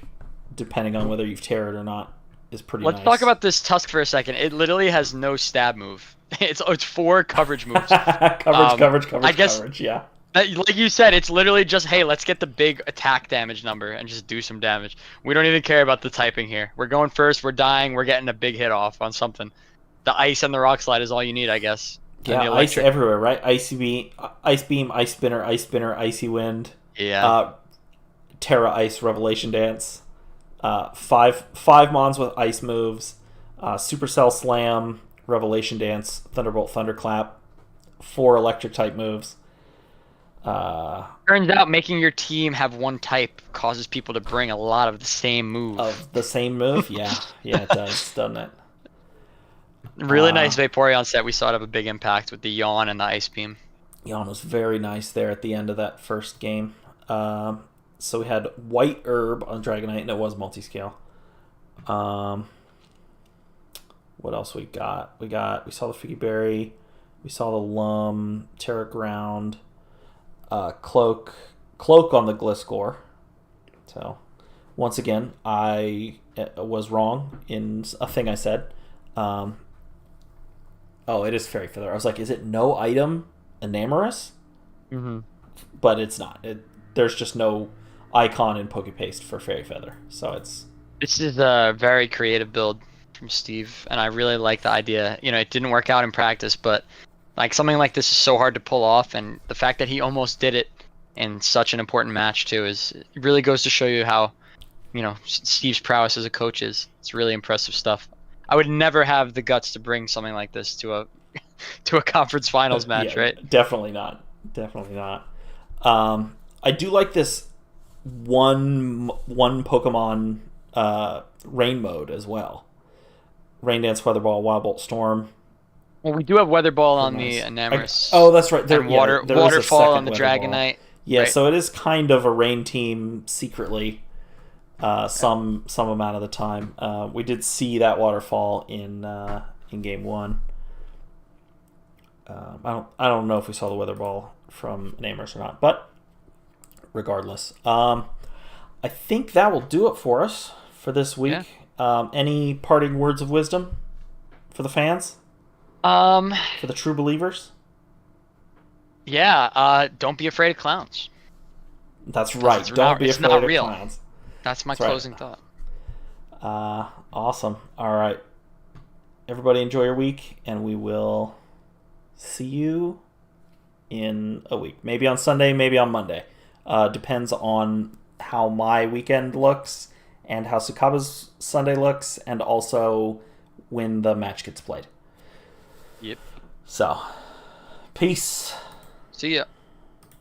Speaker 1: depending on whether you've Terra'd or not. Is pretty nice.
Speaker 2: Let's talk about this Tusk for a second. It literally has no stab move. It's 4 coverage moves.
Speaker 1: coverage, yeah.
Speaker 2: Like you said, it's literally just, hey, let's get the big attack damage number and just do some damage. We don't even care about the typing here. We're going first, we're dying, we're getting a big hit off on something. The ice and the rock slide is all you need, I guess.
Speaker 1: Yeah, ice everywhere, right? Icy beam, ice beam, ice spinner, icy wind.
Speaker 2: Yeah.
Speaker 1: Terra Ice Revelation Dance. 5 mons with ice moves. Supercell Slam, Revelation Dance, Thunderbolt, Thunderclap. 4 electric type moves.
Speaker 2: Turns out making your team have one type causes people to bring a lot of the same move.
Speaker 1: Yeah, it does, doesn't it?
Speaker 2: Really nice Vaporeon set. We saw it have a big impact with the Yawn and the Ice Beam.
Speaker 1: Yawn was very nice there at the end of that first game. So we had White Herb on Dragonite, and it was multi-scale. What else we got? We saw the Figgy Berry, we saw the Lum, Terra Ground, Cloak on the Gliscor. So, once again, I was wrong in a thing I said. It is Fairy Feather. I was like, is it no item Enamorous?
Speaker 2: Mm-hmm.
Speaker 1: But it's not. There's just no icon in Pokepaste for Fairy Feather. So
Speaker 2: This is a very creative build from Steve, and I really like the idea. It didn't work out in practice, but like something like this is so hard to pull off, and the fact that he almost did it in such an important match too it really goes to show you how, Steve's prowess as a coach is. It's really impressive stuff. I would never have the guts to bring something like this to a conference finals match,
Speaker 1: Yeah,
Speaker 2: right?
Speaker 1: definitely not. Definitely not. I do like this one Pokemon rain mode as well. Rain Dance, Weather Ball, Wild Bolt, Storm.
Speaker 2: Well, we do have Weather Ball on
Speaker 1: Nice.
Speaker 2: the Enamorus.
Speaker 1: Oh, that's right.
Speaker 2: And
Speaker 1: there is a
Speaker 2: Waterfall on
Speaker 1: second
Speaker 2: the
Speaker 1: Weather Ball.
Speaker 2: Dragonite.
Speaker 1: Yeah,
Speaker 2: right?
Speaker 1: so it is kind of a rain team secretly. Some amount of the time, we did see that Waterfall in Game 1. I don't know if we saw the Weather Ball from Namers or not, but regardless, I think that will do it for us for this week. Yeah. Any parting words of wisdom for the fans? For the true believers?
Speaker 2: Yeah. Don't be afraid of clowns.
Speaker 1: That's right. Don't be afraid of clowns.
Speaker 2: That's my closing thought.
Speaker 1: Awesome. All right. Everybody enjoy your week, and we will see you in a week. Maybe on Sunday, maybe on Monday. Depends on how my weekend looks and how Sucaba's Sunday looks, and also when the match gets played.
Speaker 2: Yep.
Speaker 1: So, peace.
Speaker 2: See ya.